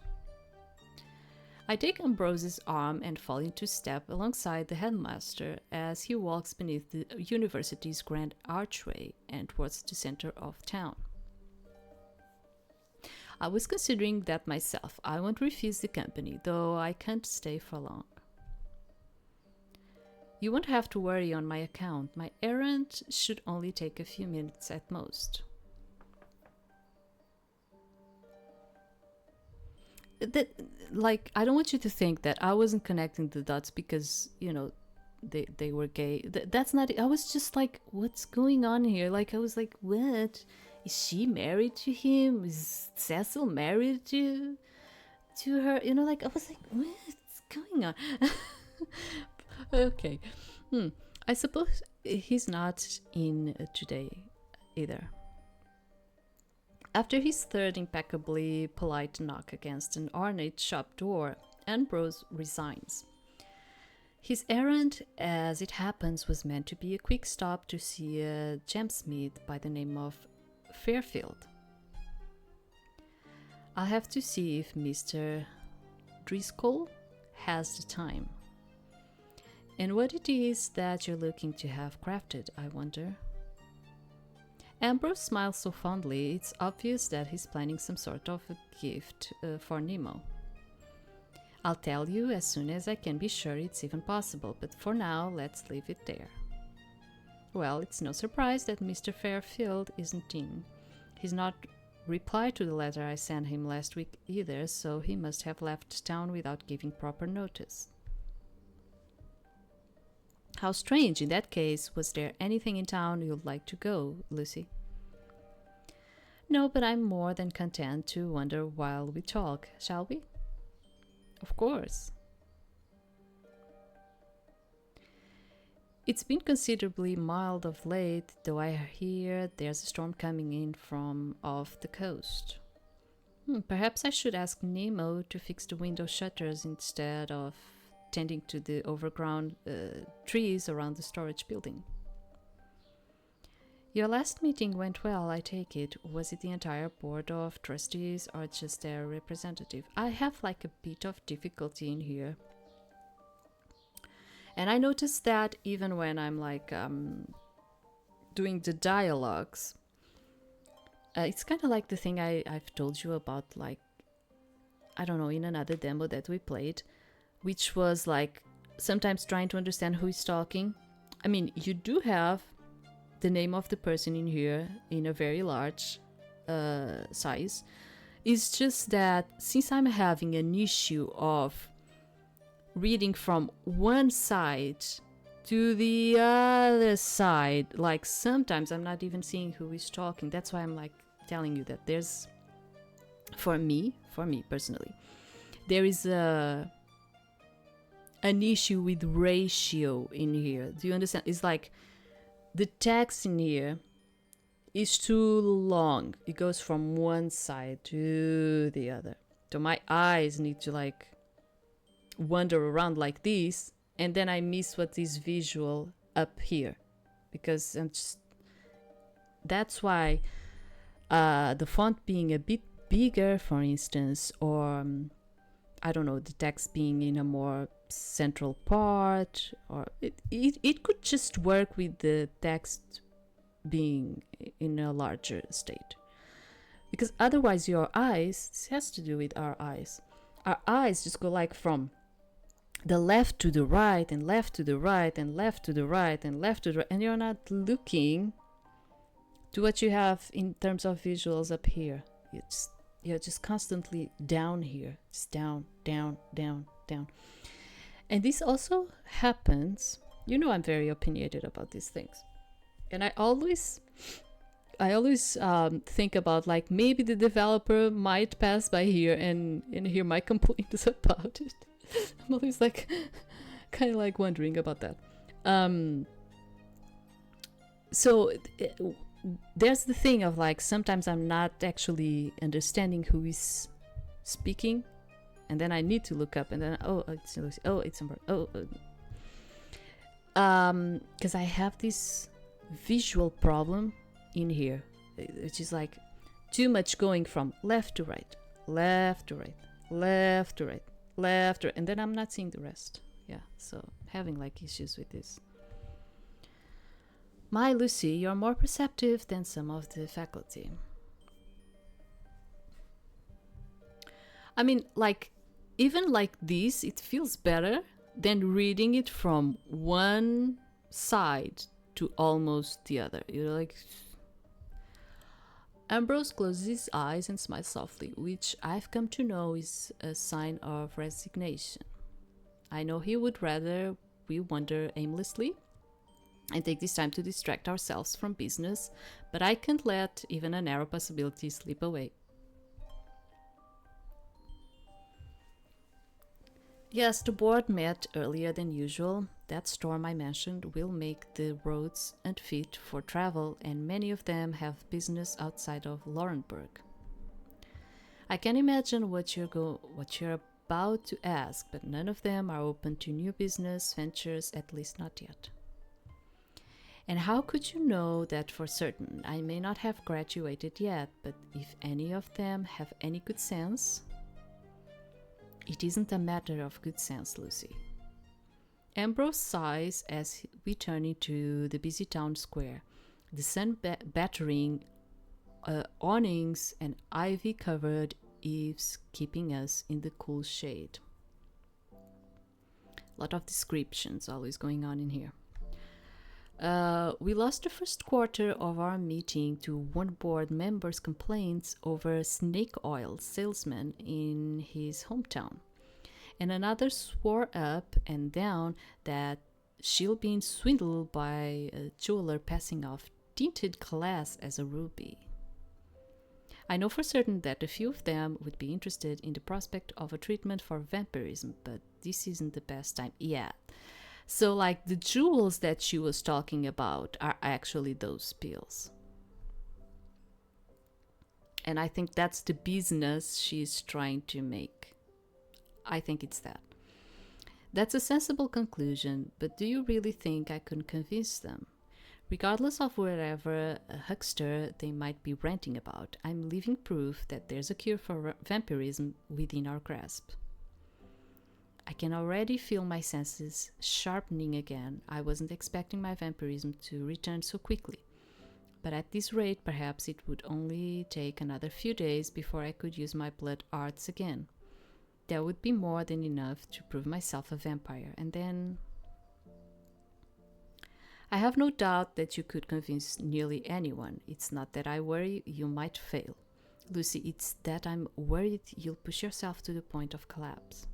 Speaker 1: I take Ambrose's arm and fall into step alongside the headmaster as he walks beneath the university's grand archway and towards the center of town. I was considering that myself. I won't refuse the company, though I can't stay for long. You won't have to worry on my account. My errand should only take a few minutes at most. that, like, I don't want you to think that I wasn't connecting the dots because, you know, they were gay. That's not, I was just like, what's going on here? Like, I was like, what? Is she married to him? Is Cecil married to her? You know, like, I was like, what's going on? Okay. I suppose he's not in today either. After his third impeccably polite knock against an ornate shop door, Ambrose resigns. His errand, as it happens, was meant to be a quick stop to see a gemsmith by the name of Fairfield. I'll have to see if Mr. Driscoll has the time. And what it is that you're looking to have crafted, I wonder. Ambrose smiles so fondly, it's obvious that he's planning some sort of a gift for Nemo. I'll tell you as soon as I can be sure it's even possible, but for now, let's leave it there. Well, it's no surprise that Mr. Fairfield isn't in. He's not replied to the letter I sent him last week either, so he must have left town without giving proper notice. How strange. In that case, was there anything in town you'd like to go, Lucie? No, but I'm more than content to wander while we talk, shall we? Of course. It's been considerably mild of late, though I hear there's a storm coming in from off the coast. Perhaps I should ask Nemo to fix the window shutters instead of tending to the overgrown trees around the storage building. Your last meeting went well, I take it. Was it the entire board of trustees or just their representative? I have like a bit of difficulty in here. And I noticed that even when I'm like doing the dialogues, it's kind of like the thing I've told you about, like, I don't know, in another demo that we played, which was like sometimes trying to understand who is talking. I mean, you do have the name of the person in here in a very large size. It's just that since I'm having an issue of reading from one side to the other side, like sometimes I'm not even seeing who is talking. That's why I'm like telling you that there's, for me personally, there is an issue with ratio in here. Do you understand? It's like the text in here is too long. It goes from one side to the other. So my eyes need to like wander around like this, and then I miss what is visual up here, because I'm just, that's why the font being a bit bigger, for instance, or I don't know, the text being in a more central part, or it could just work with the text being in a larger state, because otherwise your eyes, this has to do with our eyes just go like from the left to the right and left to the right and left to the right and left to the right, and you're not looking to what you have in terms of visuals up here. You're just constantly down here. It's down, down, down, down. And this also happens, you know, I'm very opinionated about these things. And I always think about, like, maybe the developer might pass by here and hear my complaints about it. I'm always like, kind of like wondering about that. So there's the thing of like, sometimes I'm not actually understanding who is speaking, and then I need to look up, and then it's Lucie. It's because I have this visual problem in here, which is like too much going from left to right, left to right, left to right, left to right, and then I'm not seeing the rest. Yeah, so having like issues with this. My Lucie, you're more perceptive than some of the faculty. I mean, like, even like this, it feels better than reading it from one side to almost the other. You know, like, Ambrose closes his eyes and smiles softly, which I've come to know is a sign of resignation. I know he would rather we wander aimlessly and take this time to distract ourselves from business, but I can't let even a narrow possibility slip away. Yes, the board met earlier than usual. That storm I mentioned will make the roads unfit for travel, and many of them have business outside of Laurenburg. I can imagine what you're about to ask, but none of them are open to new business ventures, at least not yet. And how could you know that for certain? I may not have graduated yet, but if any of them have any good sense, it isn't a matter of good sense, Lucie. Ambrose sighs as we turn into the busy town square, the sun battering awnings and ivy-covered eaves keeping us in the cool shade. A lot of descriptions always going on in here. We lost the first quarter of our meeting to one board member's complaints over snake oil salesman in his hometown, and another swore up and down that she'll be swindled by a jeweler passing off tinted glass as a ruby. I know for certain that a few of them would be interested in the prospect of a treatment for vampirism, but this isn't the best time yet. So, like, the jewels that she was talking about are actually those pills. And I think that's the business she's trying to make. I think it's that. That's a sensible conclusion, but do you really think I could convince them? Regardless of whatever huckster they might be ranting about, I'm living proof that there's a cure for vampirism within our grasp. I can already feel my senses sharpening again. I wasn't expecting my vampirism to return so quickly. But at this rate, perhaps it would only take another few days before I could use my blood arts again. That would be more than enough to prove myself a vampire, and then... I have no doubt that you could convince nearly anyone. It's not that I worry you might fail. Lucie, it's that I'm worried you'll push yourself to the point of collapse.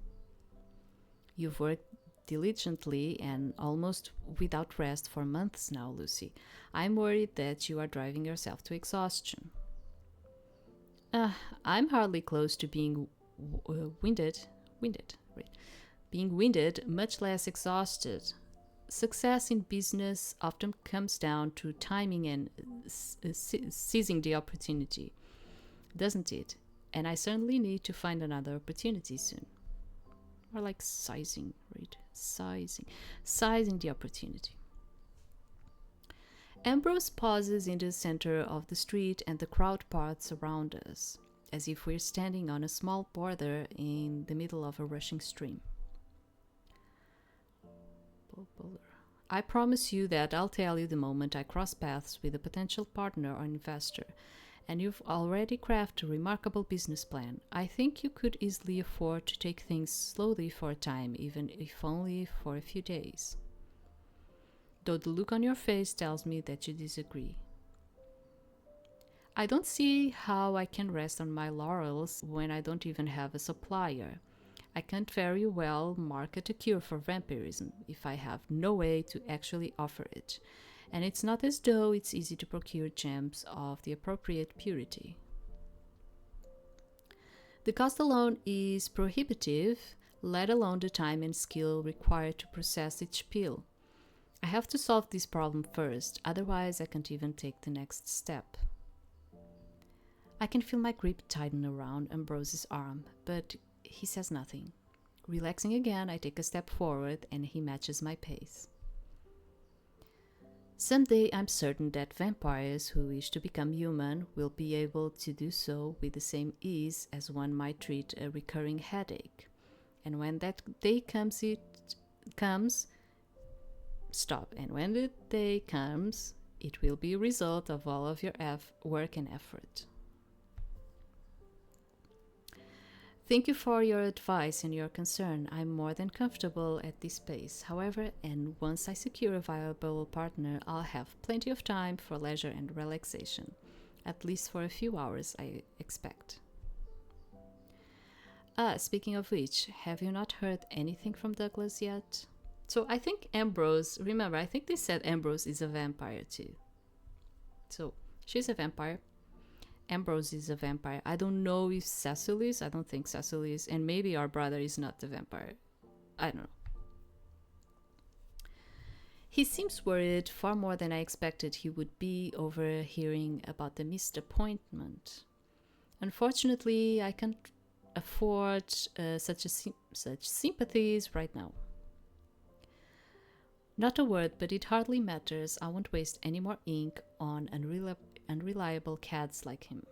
Speaker 1: You've worked diligently and almost without rest for months now, Lucie. I'm worried that you are driving yourself to exhaustion. I'm hardly close to being being winded, much less exhausted. Success in business often comes down to timing and seizing the opportunity, doesn't it? And I certainly need to find another opportunity soon. Or like sizing, right? Sizing the opportunity. Ambrose pauses in the center of the street and the crowd parts around us, as if we're standing on a small border in the middle of a rushing stream. I promise you that I'll tell you the moment I cross paths with a potential partner or investor, and you've already crafted a remarkable business plan. I think you could easily afford to take things slowly for a time, even if only for a few days. Though the look on your face tells me that you disagree. I don't see how I can rest on my laurels when I don't even have a supplier. I can't very well market a cure for vampirism if I have no way to actually offer it. And it's not as though it's easy to procure gems of the appropriate purity. The cost alone is prohibitive, let alone the time and skill required to process each pill. I have to solve this problem first, otherwise I can't even take the next step. I can feel my grip tighten around Ambrose's arm, but he says nothing. Relaxing again, I take a step forward and he matches my pace. Someday I'm certain that vampires who wish to become human will be able to do so with the same ease as one might treat a recurring headache. And when that day comes, it will be a result of all of your work and effort. Thank you for your advice and your concern. I'm more than comfortable at this pace. However, and once I secure a viable partner, I'll have plenty of time for leisure and relaxation. at least for a few hours, I expect. Speaking of which, have you not heard anything from Douglas yet? So I think Ambrose, remember, I think they said Ambrose is a vampire too. So she's a vampire. Ambrose is a vampire. I don't know if Cecil is. I don't think Cecil is. And maybe our brother is not the vampire. I don't know. He seems worried far more than I expected he would be over hearing about the missed appointment. Unfortunately, I can't afford such sympathies right now. Not a word, but it hardly matters. I won't waste any more ink on unreliable cads like him.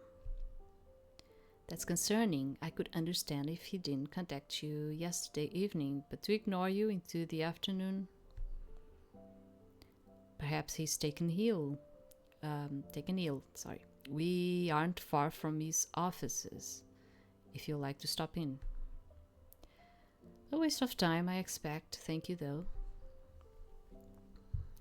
Speaker 1: That's concerning. I could understand if he didn't contact you yesterday evening, but to ignore you into the afternoon... Perhaps he's taken ill. We aren't far from his offices, if you'd like to stop in. A waste of time, I expect. Thank you, though.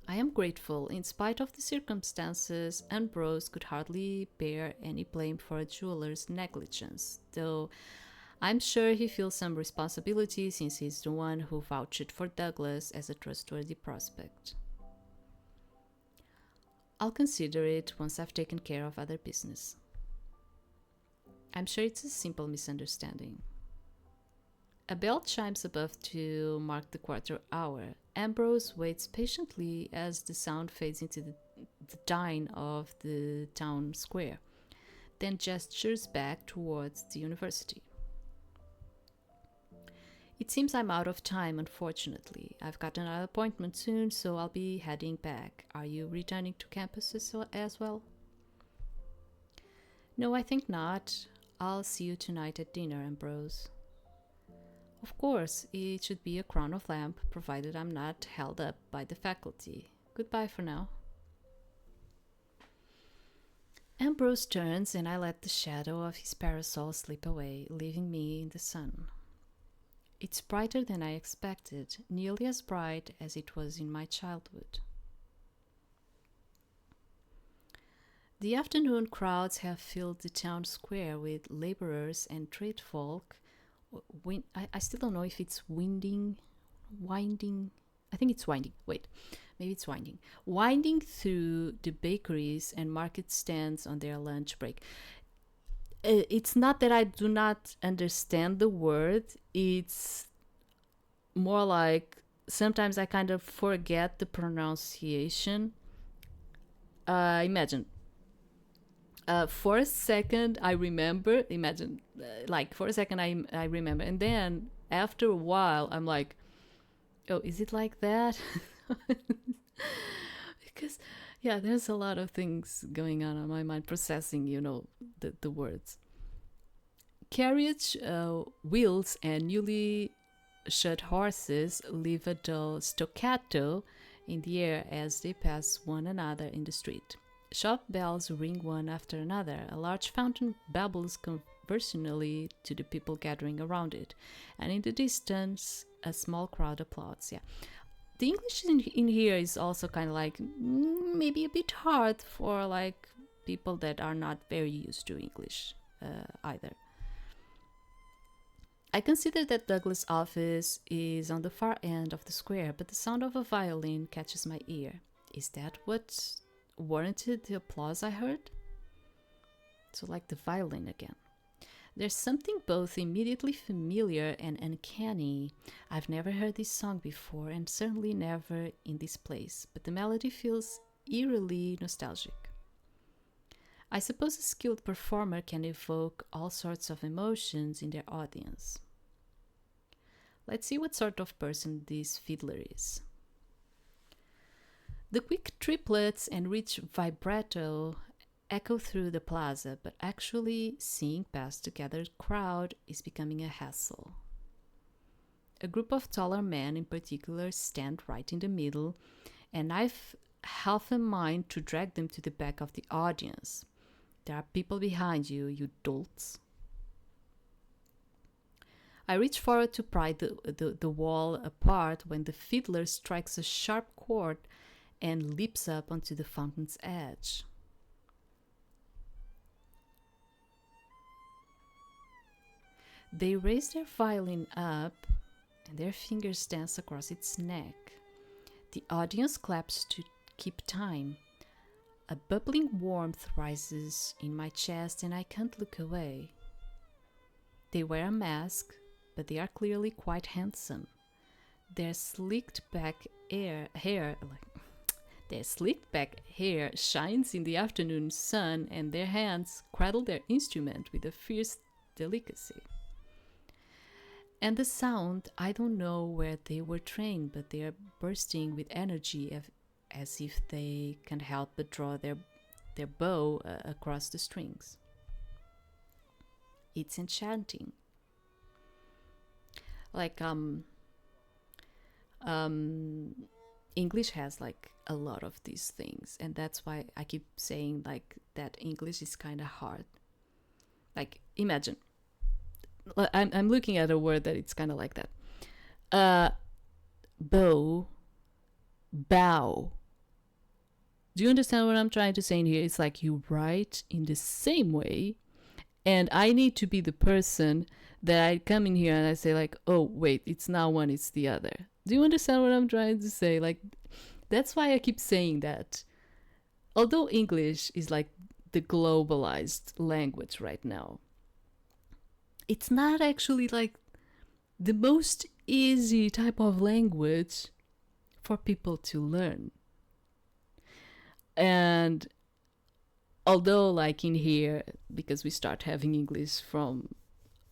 Speaker 1: I am grateful. In spite of the circumstances, Ambrose could hardly bear any blame for a jeweler's negligence, though I'm sure he feels some responsibility since he's the one who vouched for Douglas as a trustworthy prospect. I'll consider it once I've taken care of other business. I'm sure it's a simple misunderstanding. A bell chimes above to mark the quarter hour. Ambrose waits patiently as the sound fades into the dine of the town square, then gestures back towards the university. It seems I'm out of time, unfortunately. I've got another appointment soon, so I'll be heading back. Are you returning to campus as well? No, I think not. I'll see you tonight at dinner, Ambrose. Of course, it should be a crown of lamp, provided I'm not held up by the faculty. Goodbye for now. Ambrose turns and I let the shadow of his parasol slip away, leaving me in the sun. It's brighter than I expected, nearly as bright as it was in my childhood. The afternoon crowds have filled the town square with laborers and trade folk. I still don't know if it's winding. I think it's winding. Wait, maybe it's winding. Winding through the bakeries and market stands on their lunch break. It's not that I do not understand the word. It's more like sometimes I kind of forget the pronunciation. Imagine. For a second, I remember. Imagine, for a second, I remember. And then after a while, I'm like, oh, is it like that? Because... yeah, there's a lot of things going on my mind, processing, the words. Carriage wheels and newly shod horses leave a dull staccato in the air as they pass one another in the street. Shop bells ring one after another. A large fountain babbles conversationally to the people gathering around it. And in the distance, a small crowd applauds. Yeah. The English in here is also kind of maybe a bit hard for people that are not very used to English either. I consider that Douglas' office is on the far end of the square, but the sound of a violin catches my ear. Is that what warranted the applause I heard? So the violin again. There's something both immediately familiar and uncanny. I've never heard this song before, and certainly never in this place, but the melody feels eerily nostalgic. I suppose a skilled performer can evoke all sorts of emotions in their audience. Let's see what sort of person this fiddler is. The quick triplets and rich vibrato echo through the plaza, but actually seeing past the gathered crowd is becoming a hassle. A group of taller men in particular stand right in the middle, and I've half a mind to drag them to the back of the audience. There are people behind you, you dolts. I reach forward to pry the wall apart when the fiddler strikes a sharp chord and leaps up onto the fountain's edge. They raise their violin up, and their fingers dance across its neck. The audience claps to keep time. A bubbling warmth rises in my chest, and I can't look away. They wear a mask, but they are clearly quite handsome. Their slicked back hair shines in the afternoon sun, and their hands cradle their instrument with a fierce delicacy. And the sound, I don't know where they were trained, but they are bursting with energy as if they can't help but draw their bow across the strings. It's enchanting. Like English has like a lot of these things, and that's why I keep saying like that English is kind of hard. Like imagine, I'm looking at a word that it's kind of like that. Bow, bow. Do you understand what I'm trying to say in here? It's like you write in the same way, and I need to be the person that I come in here and I say like, oh wait, it's not one, it's the other. Do you understand what I'm trying to say? Like, that's why I keep saying that. Although English is like the globalized language right now, it's not actually like the most easy type of language for people to learn. And although like in here, because we start having English from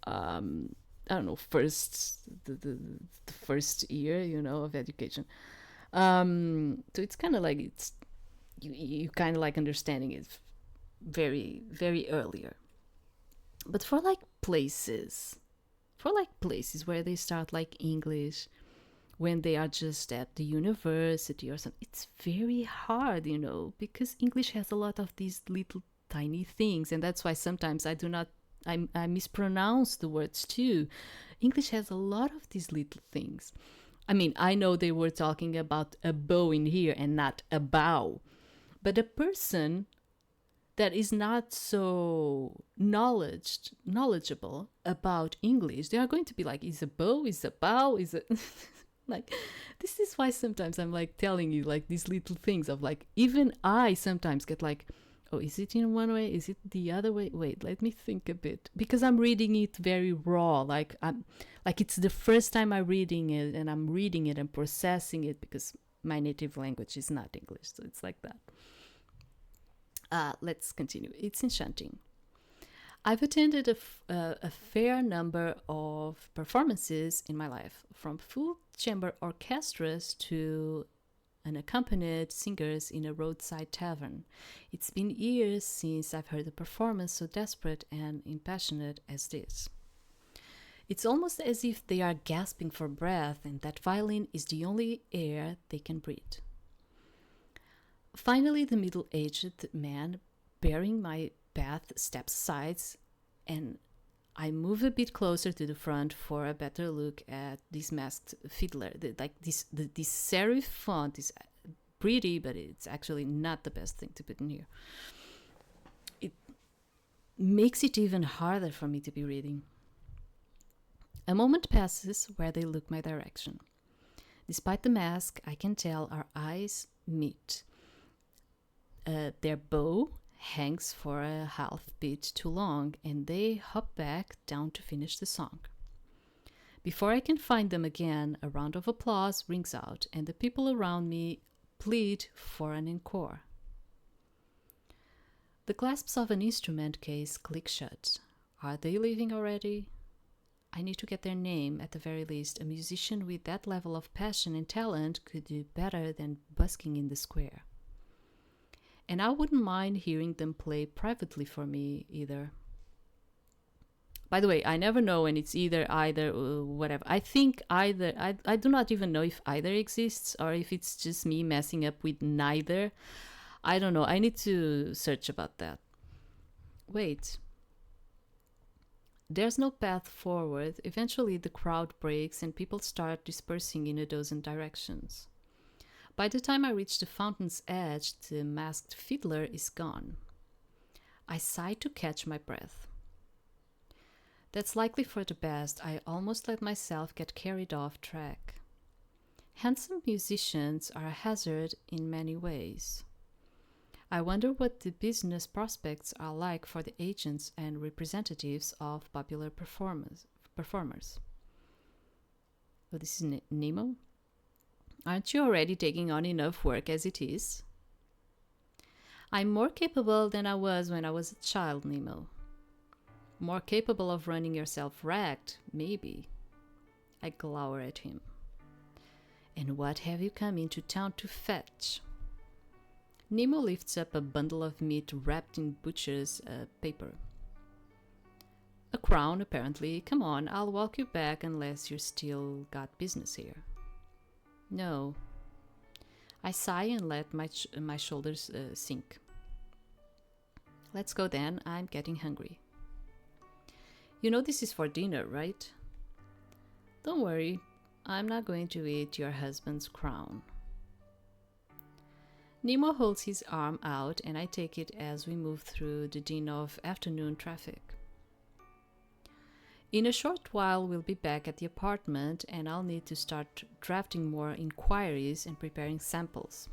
Speaker 1: I don't know, the first year, you know, of education. So it's kind of like it's you kind of like understanding it very, very earlier. But for places where they start like English when they are just at the university or something, it's very hard, you know, because English has a lot of these little tiny things, and that's why sometimes I mispronounce the words too. English has a lot of these little things. I mean, I know they were talking about a bow in here and not a bow, but a person that is not so knowledgeable about English, they are going to be like, is a bow, is a bow, is a like, this is why sometimes I'm like telling you like these little things of like, even I sometimes get like, oh, is it in one way? Is it the other way? Wait, let me think a bit, because I'm reading it very raw. Like it's the first time I'm reading it, and I'm reading it and processing it because my native language is not English, so it's like that. Let's continue. It's enchanting. I've attended a fair number of performances in my life, from full chamber orchestras to unaccompanied singers in a roadside tavern. It's been years since I've heard a performance so desperate and impassioned as this. It's almost as if they are gasping for breath, and that violin is the only air they can breathe. Finally, the middle-aged man bearing my path steps aside, and I move a bit closer to the front for a better look at this masked fiddler. This serif font is pretty, but it's actually not the best thing to put in here. It makes it even harder for me to be reading. A moment passes where they look my direction. Despite the mask, I can tell our eyes meet. Their bow hangs for a half beat too long, and they hop back down to finish the song. Before I can find them again, a round of applause rings out, and the people around me plead for an encore. The clasps of an instrument case click shut. Are they leaving already? I need to get their name. At the very least, a musician with that level of passion and talent could do better than busking in the square. And I wouldn't mind hearing them play privately for me either. By the way, I never know when it's either, whatever. I think either, I do not even know if either exists or if it's just me messing up with neither. I don't know. I need to search about that. Wait. There's no path forward. Eventually the crowd breaks and people start dispersing in a dozen directions. By the time I reach the fountain's edge, the masked fiddler is gone. I sigh to catch my breath. That's likely for the best. I almost let myself get carried off track. Handsome musicians are a hazard in many ways. I wonder what the business prospects are like for the agents and representatives of popular performers. Oh, this is Nemo? Aren't you already taking on enough work as it is? I'm more capable than I was when I was a child, Nemo. More capable of running yourself ragged, maybe. I glower at him. And what have you come into town to fetch? Nemo lifts up a bundle of meat wrapped in butcher's paper. A crown, apparently. Come on, I'll walk you back unless you still got business here. No. I sigh and let my shoulders sink. Let's go then, I'm getting hungry. You know this is for dinner, right? Don't worry, I'm not going to eat your husband's crown. Nemo holds his arm out and I take it as we move through the din of afternoon traffic. In a short while, we'll be back at the apartment and I'll need to start drafting more inquiries and preparing samples.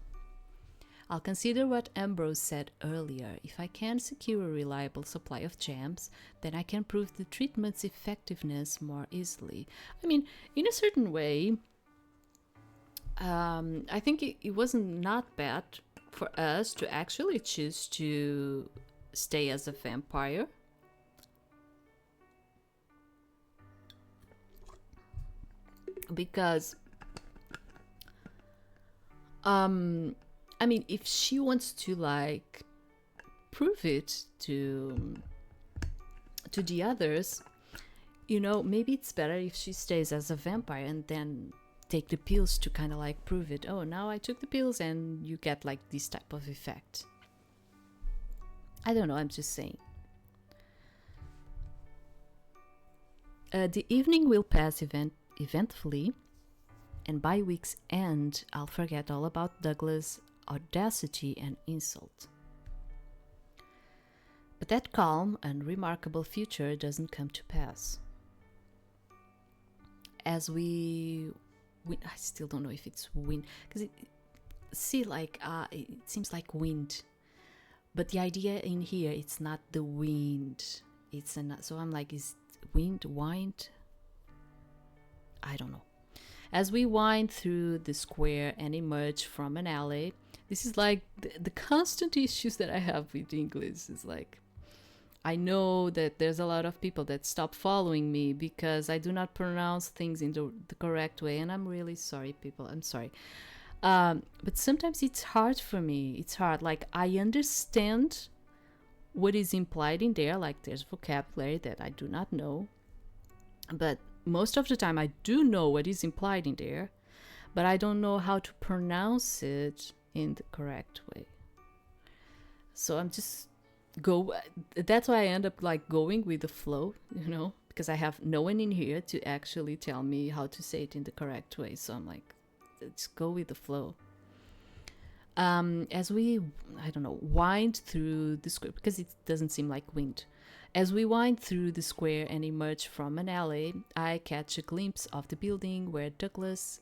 Speaker 1: I'll consider what Ambrose said earlier. If I can secure a reliable supply of gems, then I can prove the treatment's effectiveness more easily. I mean, in a certain way, I think it wasn't not bad for us to actually choose to stay as a vampire. Because I mean, if she wants to like prove it to the others, you know, maybe it's better if she stays as a vampire and then take the pills to kind of like prove it. Oh, now I took the pills and you get like this type of effect. I don't know, I'm just saying. The evening will pass eventfully, and by week's end, I'll forget all about Douglas' audacity and insult. But that calm and remarkable future doesn't come to pass. As we win, I still don't know if it's wind, because it seems like wind, but the idea in here, it's not the wind. So I'm like, is wind? I don't know. As we wind through the square and emerge from an alley, this is like the constant issues that I have with English. Is like, I know that there's a lot of people that stop following me because I do not pronounce things in the correct way, and I'm really sorry, people. I'm sorry. But sometimes it's hard for me. It's hard. Like, I understand what is implied in there. Like, there's vocabulary that I do not know. But most of the time I do know what is implied in there, but I don't know how to pronounce it in the correct way. So I'm just that's why I end up like going with the flow, you know, because I have no one in here to actually tell me how to say it in the correct way. So I'm like, let's go with the flow. As we, I don't know, wind through the square, because it doesn't seem like wind. As we wind through the square and emerge from an alley, I catch a glimpse of the building where Douglas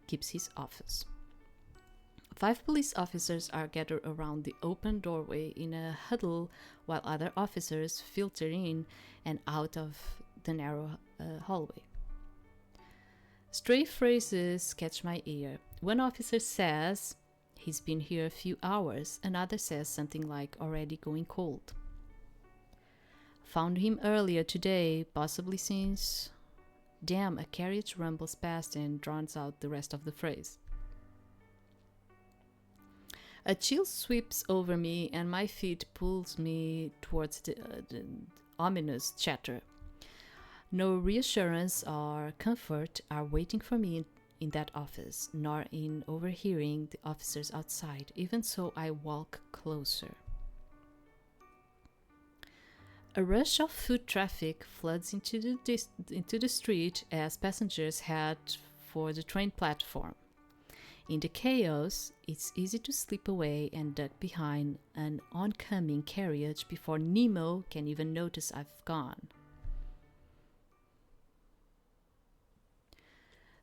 Speaker 1: keeps his office. 5 police officers are gathered around the open doorway in a huddle while other officers filter in and out of the narrow hallway. Stray phrases catch my ear. One officer says, "He's been here a few hours." Another says something like, "Already going cold." "Found him earlier today, possibly since..." Damn, a carriage rumbles past and drowns out the rest of the phrase. A chill sweeps over me and my feet pulls me towards the ominous chatter. No reassurance or comfort are waiting for me in that office, nor in overhearing the officers outside. Even so, I walk closer. A rush of foot traffic floods into the street as passengers head for the train platform. In the chaos, it's easy to slip away and duck behind an oncoming carriage before Nemo can even notice I've gone.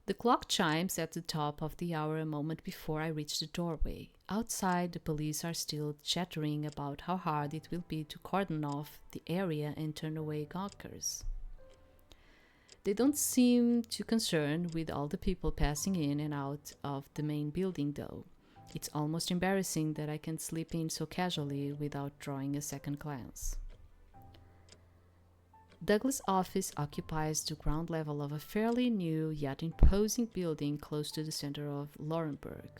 Speaker 1: The clock chimes at the top of the hour a moment before I reach the doorway. Outside, the police are still chattering about how hard it will be to cordon off the area and turn away gawkers. They don't seem too concerned with all the people passing in and out of the main building, though. It's almost embarrassing that I can slip in so casually without drawing a second glance. Douglas' office occupies the ground level of a fairly new yet imposing building close to the center of Laurenburg.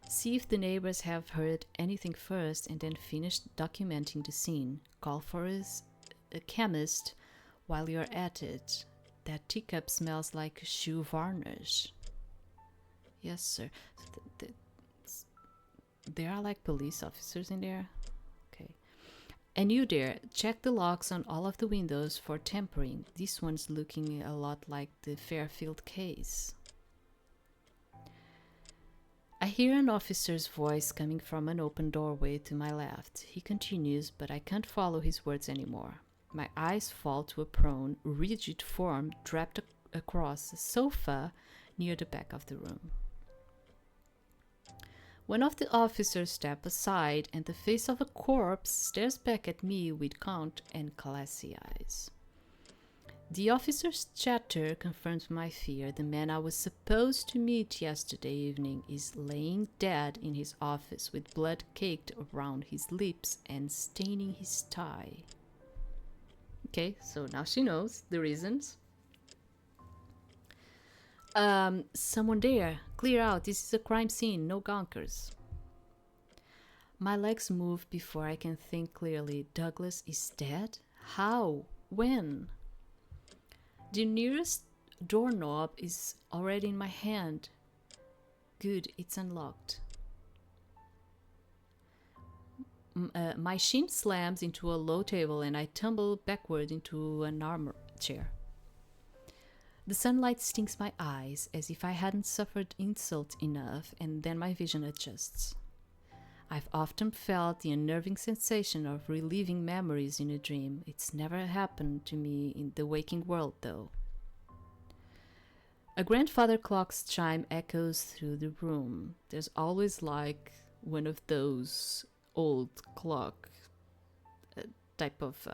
Speaker 1: See if the neighbors have heard anything first and then finish documenting the scene. Call for a chemist while you're at it. That teacup smells like shoe varnish. Yes, sir. There are like police officers in there? Okay. And you there, check the locks on all of the windows for tampering. This one's looking a lot like the Fairfield case. I hear an officer's voice coming from an open doorway to my left. He continues, but I can't follow his words anymore. My eyes fall to a prone, rigid form draped across a sofa near the back of the room. One of the officers steps aside, and the face of a corpse stares back at me with gaunt and glassy eyes. The officer's chatter confirms my fear. The man I was supposed to meet yesterday evening is laying dead in his office with blood caked around his lips and staining his tie. Okay, so now she knows the reasons. Someone there. Clear out. This is a crime scene. No gonkers. My legs move before I can think clearly. Douglas is dead? How? When? The nearest doorknob is already in my hand. Good, it's unlocked. My shin slams into a low table and I tumble backward into an armchair. The sunlight stings my eyes as if I hadn't suffered insult enough, and then my vision adjusts. I've often felt the unnerving sensation of reliving memories in a dream. It's never happened to me in the waking world, though. A grandfather clock's chime echoes through the room. There's always like one of those old clock type of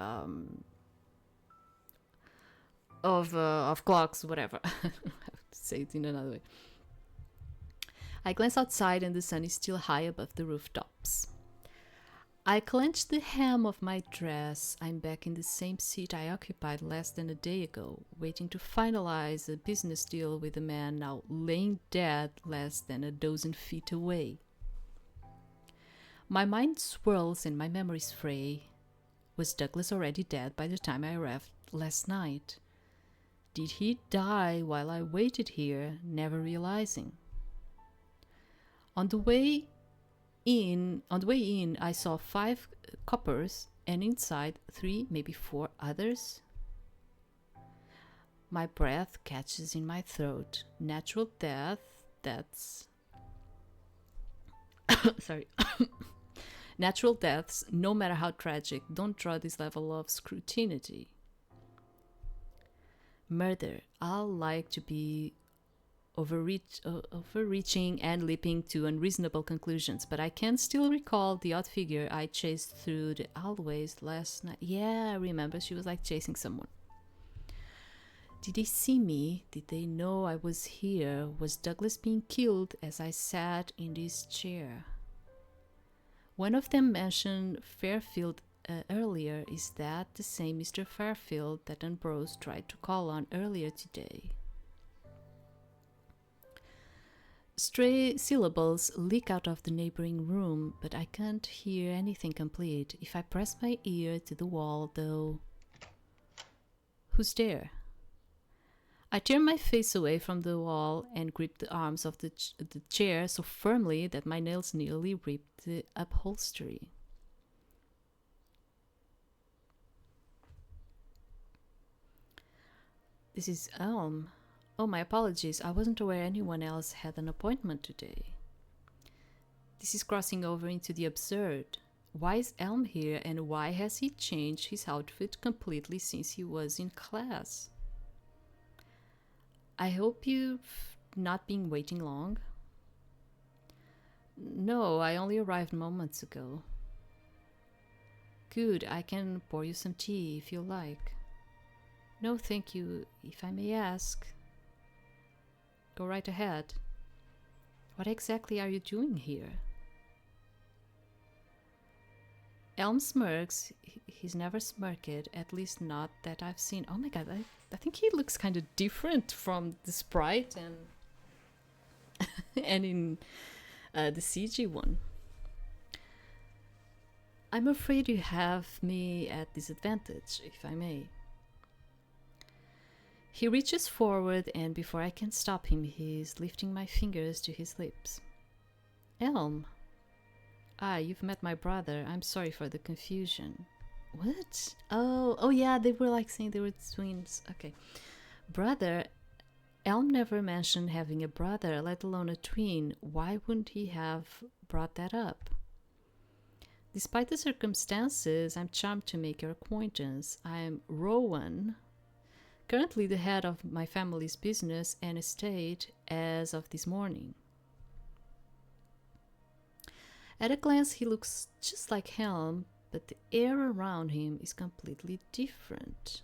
Speaker 1: clocks, whatever. I have to say it in another way. I glance outside and the sun is still high above the rooftops. I clench the hem of my dress. I'm back in the same seat I occupied less than a day ago, waiting to finalize a business deal with a man now laying dead less than a dozen feet away. My mind swirls and my memories fray. Was Douglas already dead by the time I arrived last night? Did he die while I waited here, never realizing? On the way in, I saw 5 coppers, and inside 3, maybe 4 others. My breath catches in my throat. Natural death, that's... Sorry. Natural deaths, no matter how tragic, don't draw this level of scrutiny. Murder, I like to be overreaching and leaping to unreasonable conclusions, but I can still recall the odd figure I chased through the alleyways last night. Yeah, I remember she was like chasing someone. Did they see me? Did they know I was here? Was Douglas being killed as I sat in this chair? One of them mentioned Fairfield earlier. Is that the same Mr. Fairfield that Ambrose tried to call on earlier today? Stray syllables leak out of the neighboring room, but I can't hear anything complete. If I press my ear to the wall, though... Who's there? I turn my face away from the wall and grip the arms of the chair so firmly that my nails nearly rip the upholstery. This is Elm. Oh, my apologies. I wasn't aware anyone else had an appointment today. This is crossing over into the absurd. Why is Elm here, and why has he changed his outfit completely since he was in class? I hope you've not been waiting long. No, I only arrived moments ago. Good, I can pour you some tea if you like. No, thank you, if I may ask. Go right ahead. What exactly are you doing here? Elm smirks. He's never smirked, at least not that I've seen. Oh my god, I think he looks kind of different from the sprite and in the CG one. I'm afraid you have me at disadvantage, if I may. He reaches forward, and before I can stop him, he's lifting my fingers to his lips. Elm. Ah, you've met my brother. I'm sorry for the confusion. What? Oh yeah, they were like saying they were twins. Okay. Brother? Elm never mentioned having a brother, let alone a twin. Why wouldn't he have brought that up? Despite the circumstances, I'm charmed to make your acquaintance. I'm Rowan, currently the head of my family's business and estate as of this morning. At a glance, he looks just like Helm, but the air around him is completely different.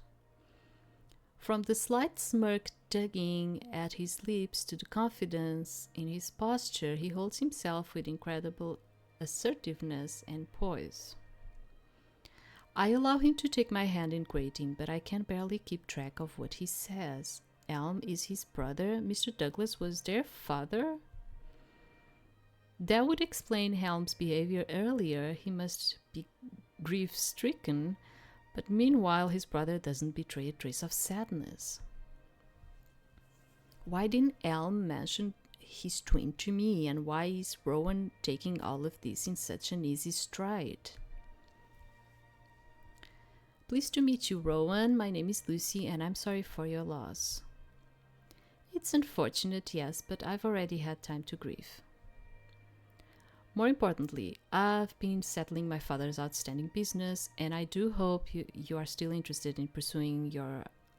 Speaker 1: From the slight smirk tugging at his lips to the confidence in his posture, he holds himself with incredible assertiveness and poise. I allow him to take my hand in greeting, but I can barely keep track of what he says. Elm is his brother. Mr. Douglas was their father? That would explain Helm's behavior earlier. He must be grief-stricken, but meanwhile his brother doesn't betray a trace of sadness. Why didn't Elm mention his twin to me, and why is Rowan taking all of this in such an easy stride? Pleased to meet you, Rowan. My name is Lucie, and I'm sorry for your loss. It's unfortunate, yes, but I've already had time to grieve. More importantly, I've been settling my father's outstanding business, and I do hope you are still interested in pursuing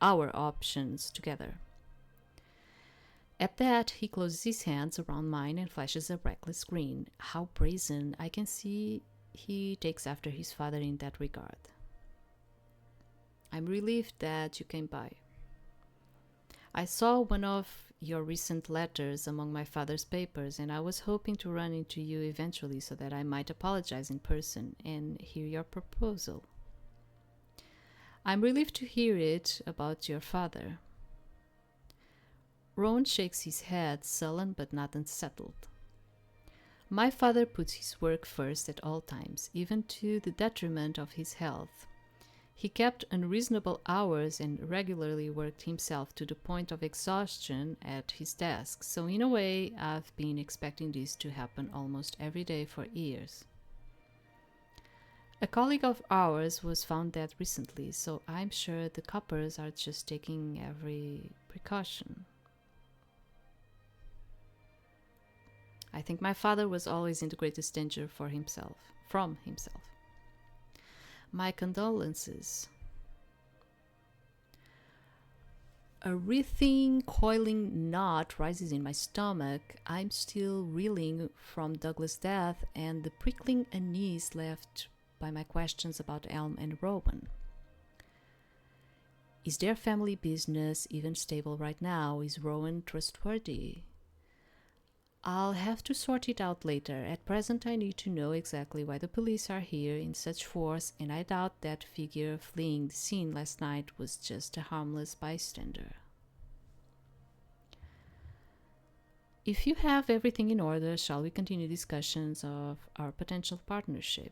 Speaker 1: our options together. At that, he closes his hands around mine and flashes a reckless grin. How brazen. I can see he takes after his father in that regard. I'm relieved that you came by. I saw one of your recent letters among my father's papers, and I was hoping to run into you eventually so that I might apologize in person and hear your proposal. I'm relieved to hear it about your father. Rowan shakes his head, sullen but not unsettled. My father puts his work first at all times, even to the detriment of his health. He kept unreasonable hours and regularly worked himself to the point of exhaustion at his desk, so in a way I've been expecting this to happen almost every day for years. A colleague of ours was found dead recently, so I'm sure the coppers are just taking every precaution. I think my father was always in the greatest danger from himself. My condolences. A writhing, coiling knot rises in my stomach. I'm still reeling from Douglas' death and the prickling unease left by my questions about Elm and Rowan. Is their family business even stable right now? Is Rowan trustworthy? I'll have to sort it out later. At present, I need to know exactly why the police are here in such force, and I doubt that figure fleeing the scene last night was just a harmless bystander. If you have everything in order, shall we continue discussions of our potential partnership?